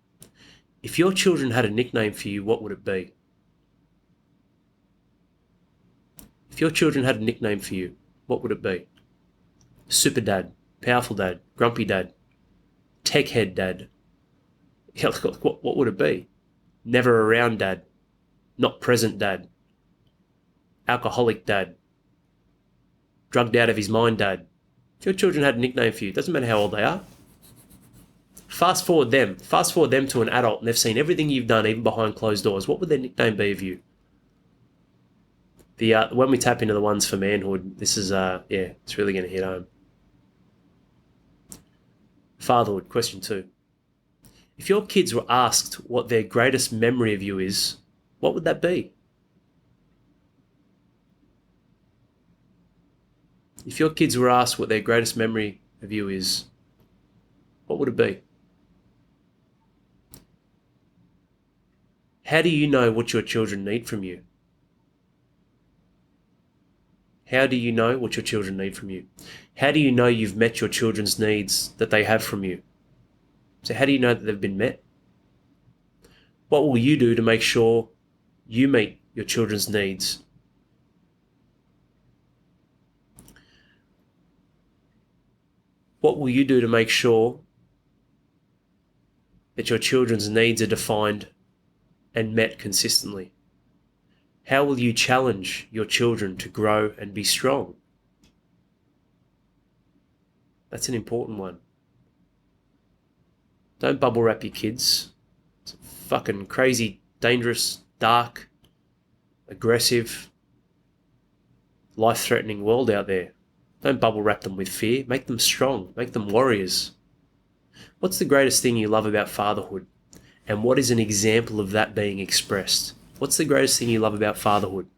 If your children had a nickname for you, what would it be? If your children had a nickname for you, what would it be? Super dad, powerful dad, grumpy dad, tech head dad. What would it be? Never around dad, not present dad, alcoholic dad, drugged out of his mind dad. If your children had a nickname for you, doesn't matter how old they are. Fast forward them to an adult and they've seen everything you've done, even behind closed doors. What would their nickname be of you? When we tap into the ones for manhood, this is, it's really going to hit home. Fatherhood, question 2. If your kids were asked what their greatest memory of you is, what would that be? If your kids were asked what their greatest memory of you is, what would it be? How do you know what your children need from you? How do you know what your children need from you? How do you know you've met your children's needs that they have from you? So how do you know that they've been met? What will you do to make sure you meet your children's needs? What will you do to make sure that your children's needs are defined and met consistently? How will you challenge your children to grow and be strong? That's an important one. Don't bubble wrap your kids. It's a fucking crazy, dangerous, dark, aggressive, life-threatening world out there. Don't bubble wrap them with fear. Make them strong. Make them warriors. What's the greatest thing you love about fatherhood? And what is an example of that being expressed? What's the greatest thing you love about fatherhood?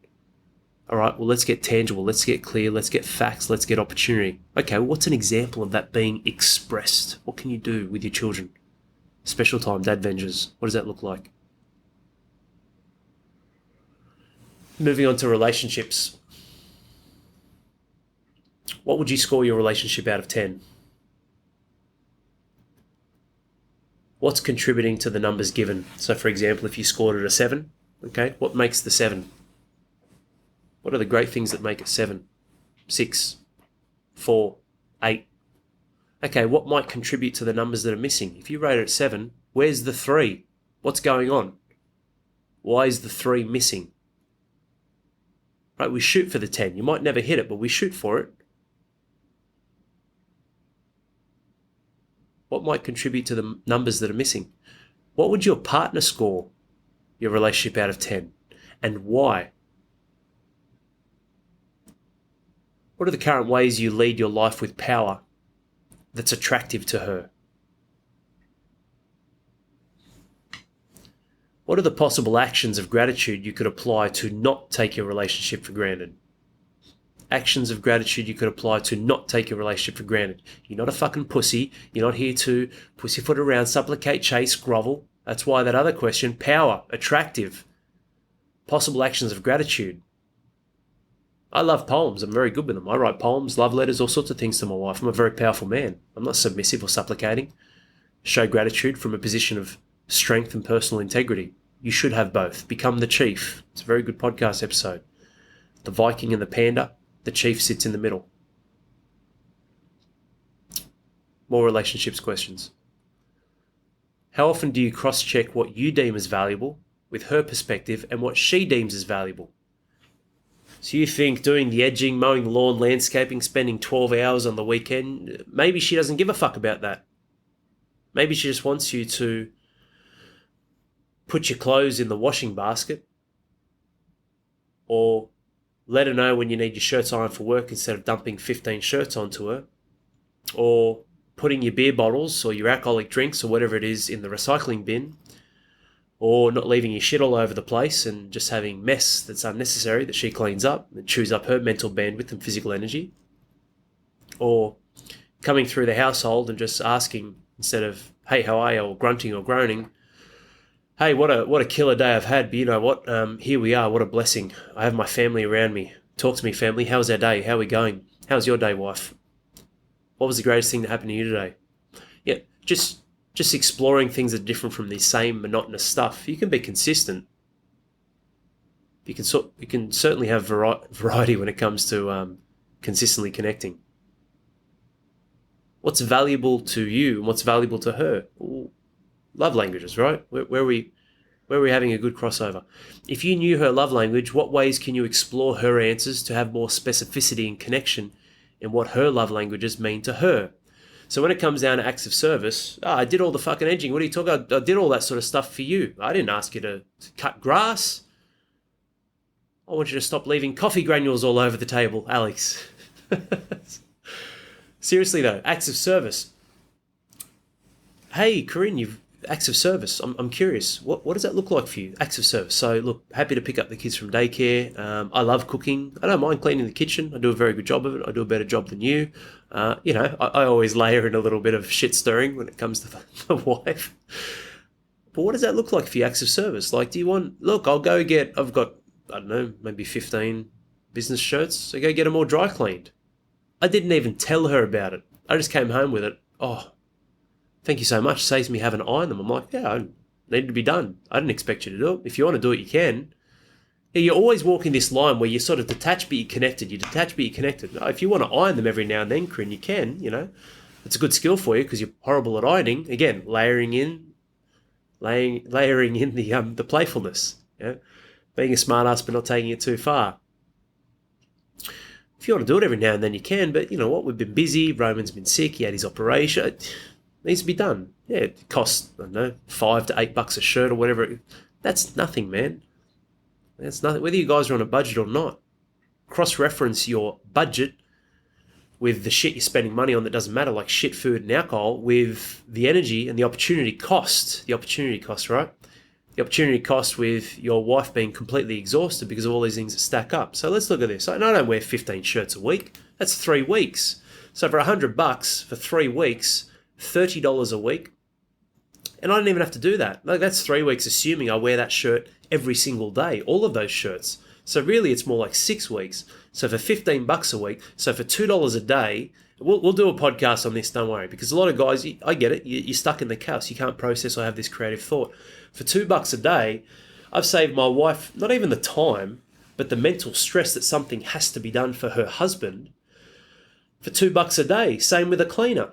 All right, well, let's get tangible. Let's get clear. Let's get facts. Let's get opportunity. Okay, well, what's an example of that being expressed? What can you do with your children? Special time, dad vengers. What does that look like? Moving on to relationships. What would you score your relationship out of 10? What's contributing to the numbers given? So, for example, if you scored it a 7, okay, what makes the 7? What are the great things that make it 7? 6, 4, 8. Okay, what might contribute to the numbers that are missing? If you rate it 7, where's the 3? What's going on? Why is the 3 missing? Right, we shoot for the 10. You might never hit it, but we shoot for it. What might contribute to the numbers that are missing? What would your partner score your relationship out of 10? And why? What are the current ways you lead your life with power that's attractive to her? What are the possible actions of gratitude you could apply to not take your relationship for granted? Actions of gratitude you could apply to not take your relationship for granted. You're not a fucking pussy. You're not here to pussyfoot around, supplicate, chase, grovel. That's why that other question, power, attractive, possible actions of gratitude. I love poems. I'm very good with them. I write poems, love letters, all sorts of things to my wife. I'm a very powerful man. I'm not submissive or supplicating. Show gratitude from a position of strength and personal integrity. You should have both. Become the chief. It's a very good podcast episode. The Viking and the Panda. The chief sits in the middle. More relationships questions. How often do you cross-check what you deem as valuable with her perspective and what she deems as valuable? So you think doing the edging, mowing the lawn, landscaping, spending 12 hours on the weekend, maybe she doesn't give a fuck about that. Maybe she just wants you to put your clothes in the washing basket or let her know when you need your shirts ironed for work instead of dumping 15 shirts onto her, or putting your beer bottles or your alcoholic drinks or whatever it is in the recycling bin, or not leaving your shit all over the place and just having mess that's unnecessary that she cleans up and chews up her mental bandwidth and physical energy. or coming through the household and just asking, instead of, hey, how are you, or grunting or groaning, hey, what a killer day I've had, but you know what, here we are, what a blessing. I have my family around me. Talk to me, family. How's our day? How are we going? How's your day, wife? What was the greatest thing that happened to you today? Yeah, just exploring things that are different from the same monotonous stuff. You can be consistent. You can certainly have variety when it comes to consistently connecting. What's valuable to you and what's valuable to her? Ooh, love languages, right? Where are we having a good crossover? If you knew her love language, what ways can you explore her answers to have more specificity and connection in what her love languages mean to her? So when it comes down to acts of service, I did all the fucking edging. What are you talking about? I did all that sort of stuff for you. I didn't ask you to cut grass. I want you to stop leaving coffee granules all over the table, Alex. Seriously though, acts of service. Hey, Corinne, acts of service. I'm curious. What does that look like for you? Acts of service. So look, happy to pick up the kids from daycare. I love cooking. I don't mind cleaning the kitchen. I do a very good job of it. I do a better job than you. I always layer in a little bit of shit stirring when it comes to the wife. But what does that look like for you, acts of service? Like, I've got, I don't know, maybe 15 business shirts. So go get them all dry cleaned. I didn't even tell her about it. I just came home with it. Oh, thank you so much. Saves me having to iron them. I'm like, yeah, I need to be done. I didn't expect you to do it. If you want to do it, you can. Yeah, you're always walking this line where you're sort of detached but you're connected. You're detached but you're connected. If you want to iron them every now and then, Corinne, you can, It's a good skill for you because you're horrible at ironing. Again, layering in the playfulness. Being a smart ass but not taking it too far. If you want to do it every now and then, you can, but you know what? We've been busy. Roman's been sick. He had his operation. It needs to be done. Yeah, it costs, I don't know, $5 to $8 a shirt or whatever. That's nothing, man. That's nothing. Whether you guys are on a budget or not, cross-reference your budget with the shit you're spending money on that doesn't matter, like shit, food, and alcohol, with the energy and the opportunity cost. The opportunity cost, right? The opportunity cost with your wife being completely exhausted because of all these things that stack up. So let's look at this. And I don't wear 15 shirts a week. That's 3 weeks. So for $100 for 3 weeks, $30 a week. And I don't even have to do that. Like, that's 3 weeks, assuming I wear that shirt every single day, all of those shirts. So really it's more like 6 weeks. So for $15 a week, so for $2 a day, we'll do a podcast on this, don't worry, because a lot of guys, I get it, you're stuck in the chaos. You can't process or have this creative thought. For $2 a day, I've saved my wife not even the time, but the mental stress that something has to be done for her husband for $2 a day. Same with a cleaner.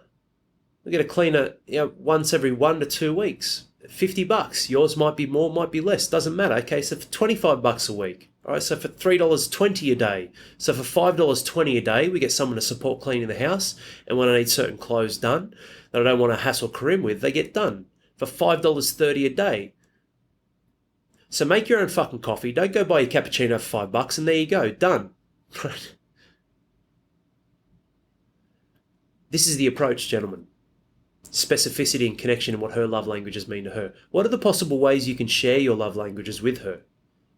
We get a cleaner once every 1 to 2 weeks. $50. Yours might be more, might be less. Doesn't matter. Okay, so for $25 a week. All right, so for $3.20 a day. So for $5.20 a day, we get someone to support cleaning the house. And when I need certain clothes done that I don't want to hassle Karim with, they get done for $5.30 a day. So make your own fucking coffee. Don't go buy your cappuccino for $5, and there you go, done. This is the approach, gentlemen. Specificity and connection in what her love languages mean to her. What are the possible ways you can share your love languages with her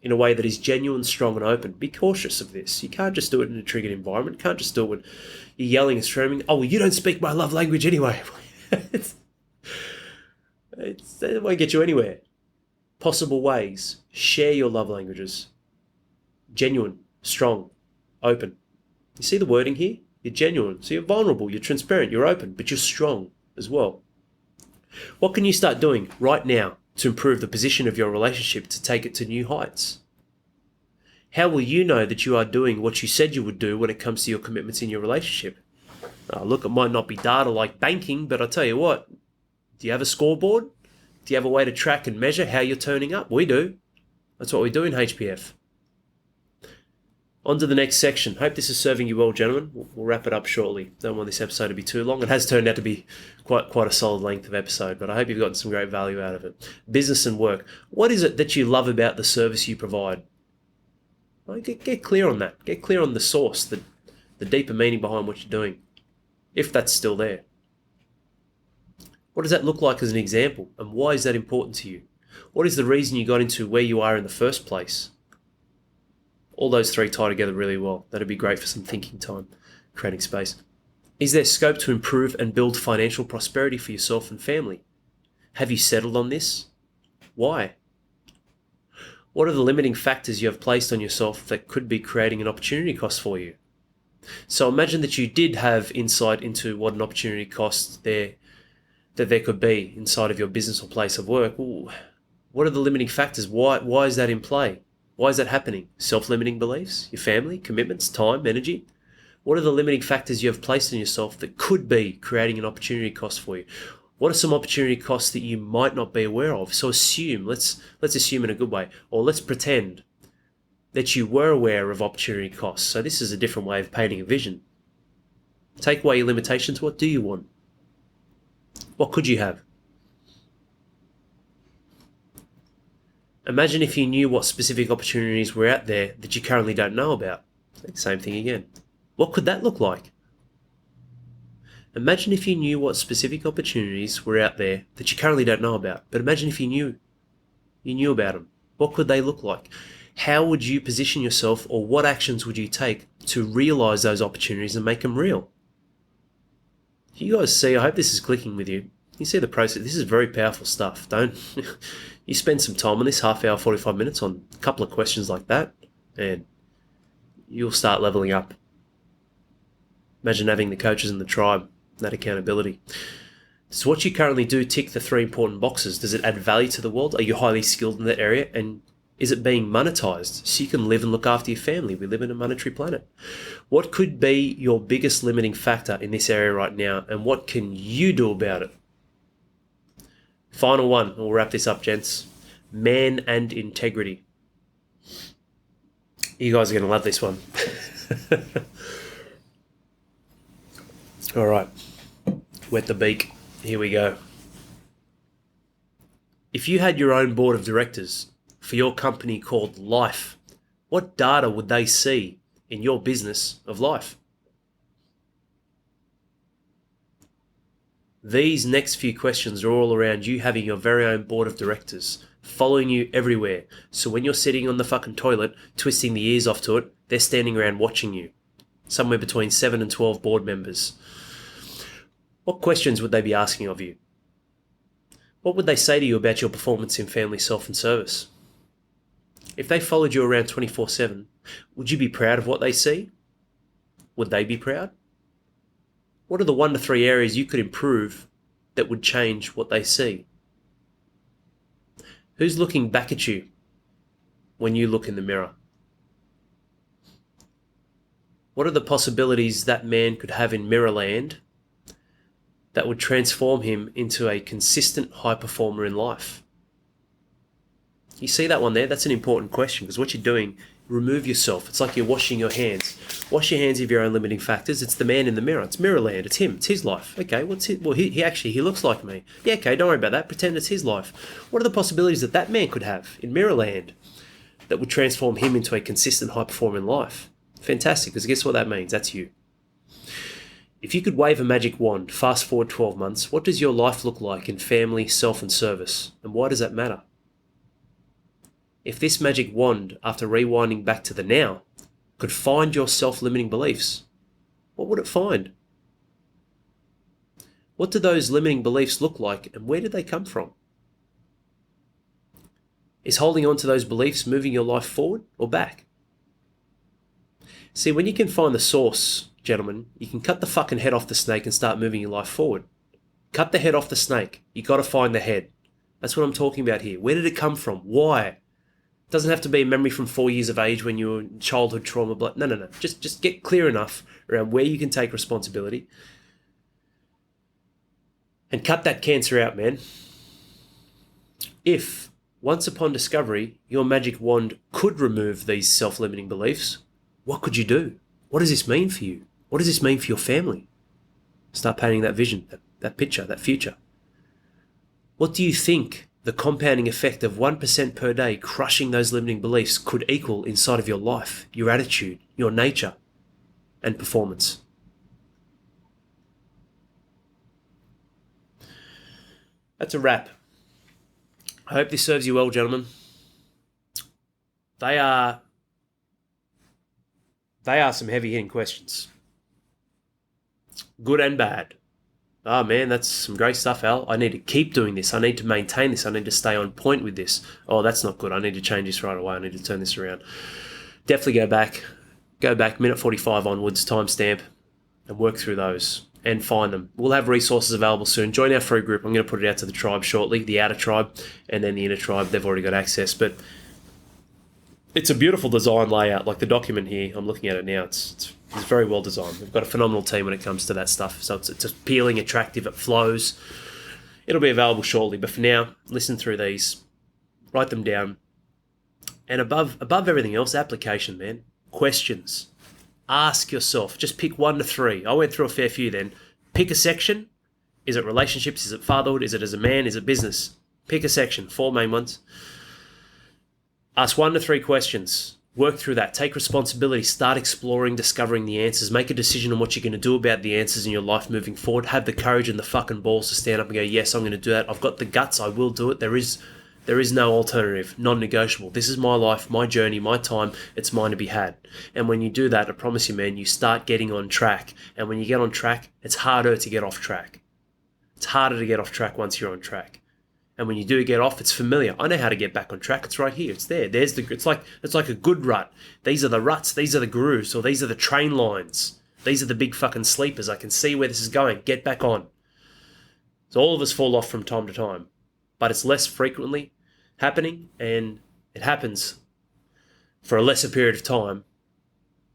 in a way that is genuine, strong, and open? Be cautious of this. You can't just do it in a triggered environment. You can't just do it when you're yelling and screaming, oh, well, you don't speak my love language anyway. It won't get you anywhere. Possible ways. Share your love languages. Genuine, strong, open. You see the wording here? You're genuine. So you're vulnerable, you're transparent, you're open, but you're strong as well. What can you start doing right now to improve the position of your relationship to take it to new heights? How will you know that you are doing what you said you would do when it comes to your commitments in your relationship? Look, it might not be data like banking, but I'll tell you what, do you have a scoreboard? Do you have a way to track and measure how you're turning up? We do. That's what we do in HPF. On to the next section. Hope this is serving you well, gentlemen. We'll wrap it up shortly. Don't want this episode to be too long. It has turned out to be quite a solid length of episode, but I hope you've gotten some great value out of it. Business and work. What is it that you love about the service you provide? Well, get clear on that. Get clear on the source, the deeper meaning behind what you're doing, if that's still there. What does that look like as an example, and why is that important to you? What is the reason you got into where you are in the first place? All those three tie together really well. That'd be great for some thinking time, creating space. Is there scope to improve and build financial prosperity for yourself and family? Have you settled on this? Why? What are the limiting factors you have placed on yourself that could be creating an opportunity cost for you? So imagine that you did have insight into what an opportunity cost there could be inside of your business or place of work. Well, what are the limiting factors? Why is that in play? Why is that happening? Self-limiting beliefs, your family, commitments, time, energy. What are the limiting factors you have placed on yourself that could be creating an opportunity cost for you? What are some opportunity costs that you might not be aware of? So assume, let's assume in a good way, or let's pretend that you were aware of opportunity costs. So this is a different way of painting a vision. Take away your limitations. What do you want? What could you have? Imagine if you knew what specific opportunities were out there that you currently don't know about. Same thing again. What could that look like? Imagine if you knew what specific opportunities were out there that you currently don't know about. But imagine if you knew about them. What could they look like? How would you position yourself, or what actions would you take to realize those opportunities and make them real? You guys see, I hope this is clicking with you. You see the process. This is very powerful stuff. Don't you spend some time on this, half hour, 45 minutes on a couple of questions like that, and you'll start leveling up. Imagine having the coaches in the tribe, that accountability. Does what you currently do tick the 3 important boxes? Does it add value to the world? Are you highly skilled in that area? And is it being monetized so you can live and look after your family? We live in a monetary planet. What could be your biggest limiting factor in this area right now, and what can you do about it? Final one, we'll wrap this up, gents. Man and integrity. You guys are going to love this one. All right, wet the beak. Here we go. If you had your own board of directors for your company called Life, what data would they see in your business of life? These next few questions are all around you having your very own board of directors, following you everywhere. So when you're sitting on the fucking toilet, twisting the ears off to it, they're standing around watching you. Somewhere between 7 and 12 board members. What questions would they be asking of you? What would they say to you about your performance in family, self, and service? If they followed you around 24/7, would you be proud of what they see? Would they be proud? What are the 1 to 3 areas you could improve that would change what they see? Who's looking back at you when you look in the mirror? What are the possibilities that man could have in Mirrorland that would transform him into a consistent high performer in life? You see that one there? That's an important question, because what you're doing, remove yourself. It's like you're washing your hands. Wash your hands of your own limiting factors. It's the man in the mirror. It's Mirrorland. It's him. It's his life. Okay, what's it? Well, he looks like me. Yeah, okay, don't worry about that. Pretend it's his life. What are the possibilities that that man could have in Mirrorland that would transform him into a consistent high performer in life? Fantastic, because guess what that means? That's you. If you could wave a magic wand, fast forward 12 months, what does your life look like in family, self, and service? And why does that matter? If this magic wand, after rewinding back to the now, could find your self-limiting beliefs, what would it find? What do those limiting beliefs look like, and where did they come from? Is holding on to those beliefs moving your life forward or back? See, when you can find the source, gentlemen, you can cut the fucking head off the snake and start moving your life forward. Cut the head off the snake. You got to find the head. That's what I'm talking about here. Where did it come from? Why? It doesn't have to be a memory from 4 years of age when you were in childhood trauma. No. Just get clear enough around where you can take responsibility and cut that cancer out, man. If, once upon discovery, your magic wand could remove these self-limiting beliefs, what could you do? What does this mean for you? What does this mean for your family? Start painting that vision, that picture, that future. What do you think the compounding effect of 1% per day crushing those limiting beliefs could equal inside of your life, your attitude, your nature, and performance? That's a wrap. I hope this serves you well, gentlemen. They are some heavy-hitting questions. good and bad. Oh man, that's some great stuff, Al. I need to keep doing this. I need to maintain this. I need to stay on point with this. Oh, that's not good. I need to change this right away. I need to turn this around. Definitely go back, minute 45 onwards, timestamp, and work through those and find them. We'll have resources available soon. Join our free group. I'm going to put it out to the tribe shortly, the outer tribe, and then the inner tribe. They've already got access, but it's a beautiful design layout. Like the document here, I'm looking at it now. It's very well designed. We've got a phenomenal team when it comes to that stuff. So it's appealing, attractive, it flows. It'll be available shortly. But for now, listen through these, write them down. And above everything else, application, man. Questions. Ask yourself. Just pick 1 to 3. I went through a fair few then. Pick a section. Is it relationships? Is it fatherhood? Is it as a man? Is it business? Pick a section. 4 main ones. Ask 1 to 3 questions. Work through that. Take responsibility. Start exploring, discovering the answers. Make a decision on what you're going to do about the answers in your life moving forward. Have the courage and the fucking balls to stand up and go, yes, I'm going to do that. I've got the guts. I will do it. There is no alternative, non-negotiable. This is my life, my journey, my time. It's mine to be had. And when you do that, I promise you, man, you start getting on track. And when you get on track, it's harder to get off track. It's harder to get off track once you're on track. And when you do get off, it's familiar. I know how to get back on track. It's right here. It's there. It's like a good rut. These are the ruts. These are the grooves, or these are the train lines. These are the big fucking sleepers. I can see where this is going. Get back on. So all of us fall off from time to time, but it's less frequently happening, and it happens for a lesser period of time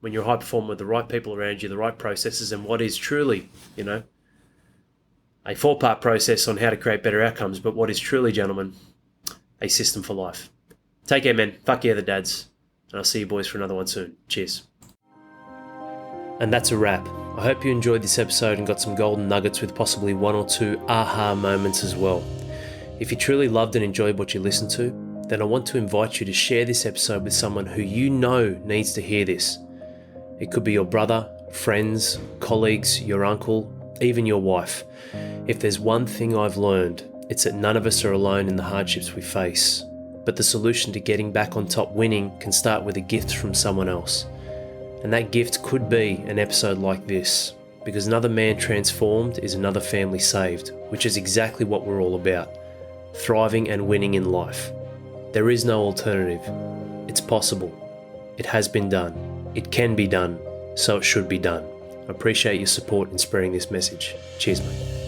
when you're a high performer with the right people around you, the right processes, and what is truly, a 4-part process on how to create better outcomes, but what is truly, gentlemen, a system for life. Take care, men. Fuck yeah, the dads. And I'll see you boys for another one soon. Cheers. And that's a wrap. I hope you enjoyed this episode and got some golden nuggets with possibly 1 or 2 aha moments as well. If you truly loved and enjoyed what you listened to, then I want to invite you to share this episode with someone who you know needs to hear this. It could be your brother, friends, colleagues, your uncle, even your wife. If there's one thing I've learned, it's that none of us are alone in the hardships we face. But the solution to getting back on top winning can start with a gift from someone else. And that gift could be an episode like this, because another man transformed is another family saved, which is exactly what we're all about. Thriving and winning in life. There is no alternative. It's possible. It has been done. It can be done. So it should be done. I appreciate your support in spreading this message. Cheers, mate.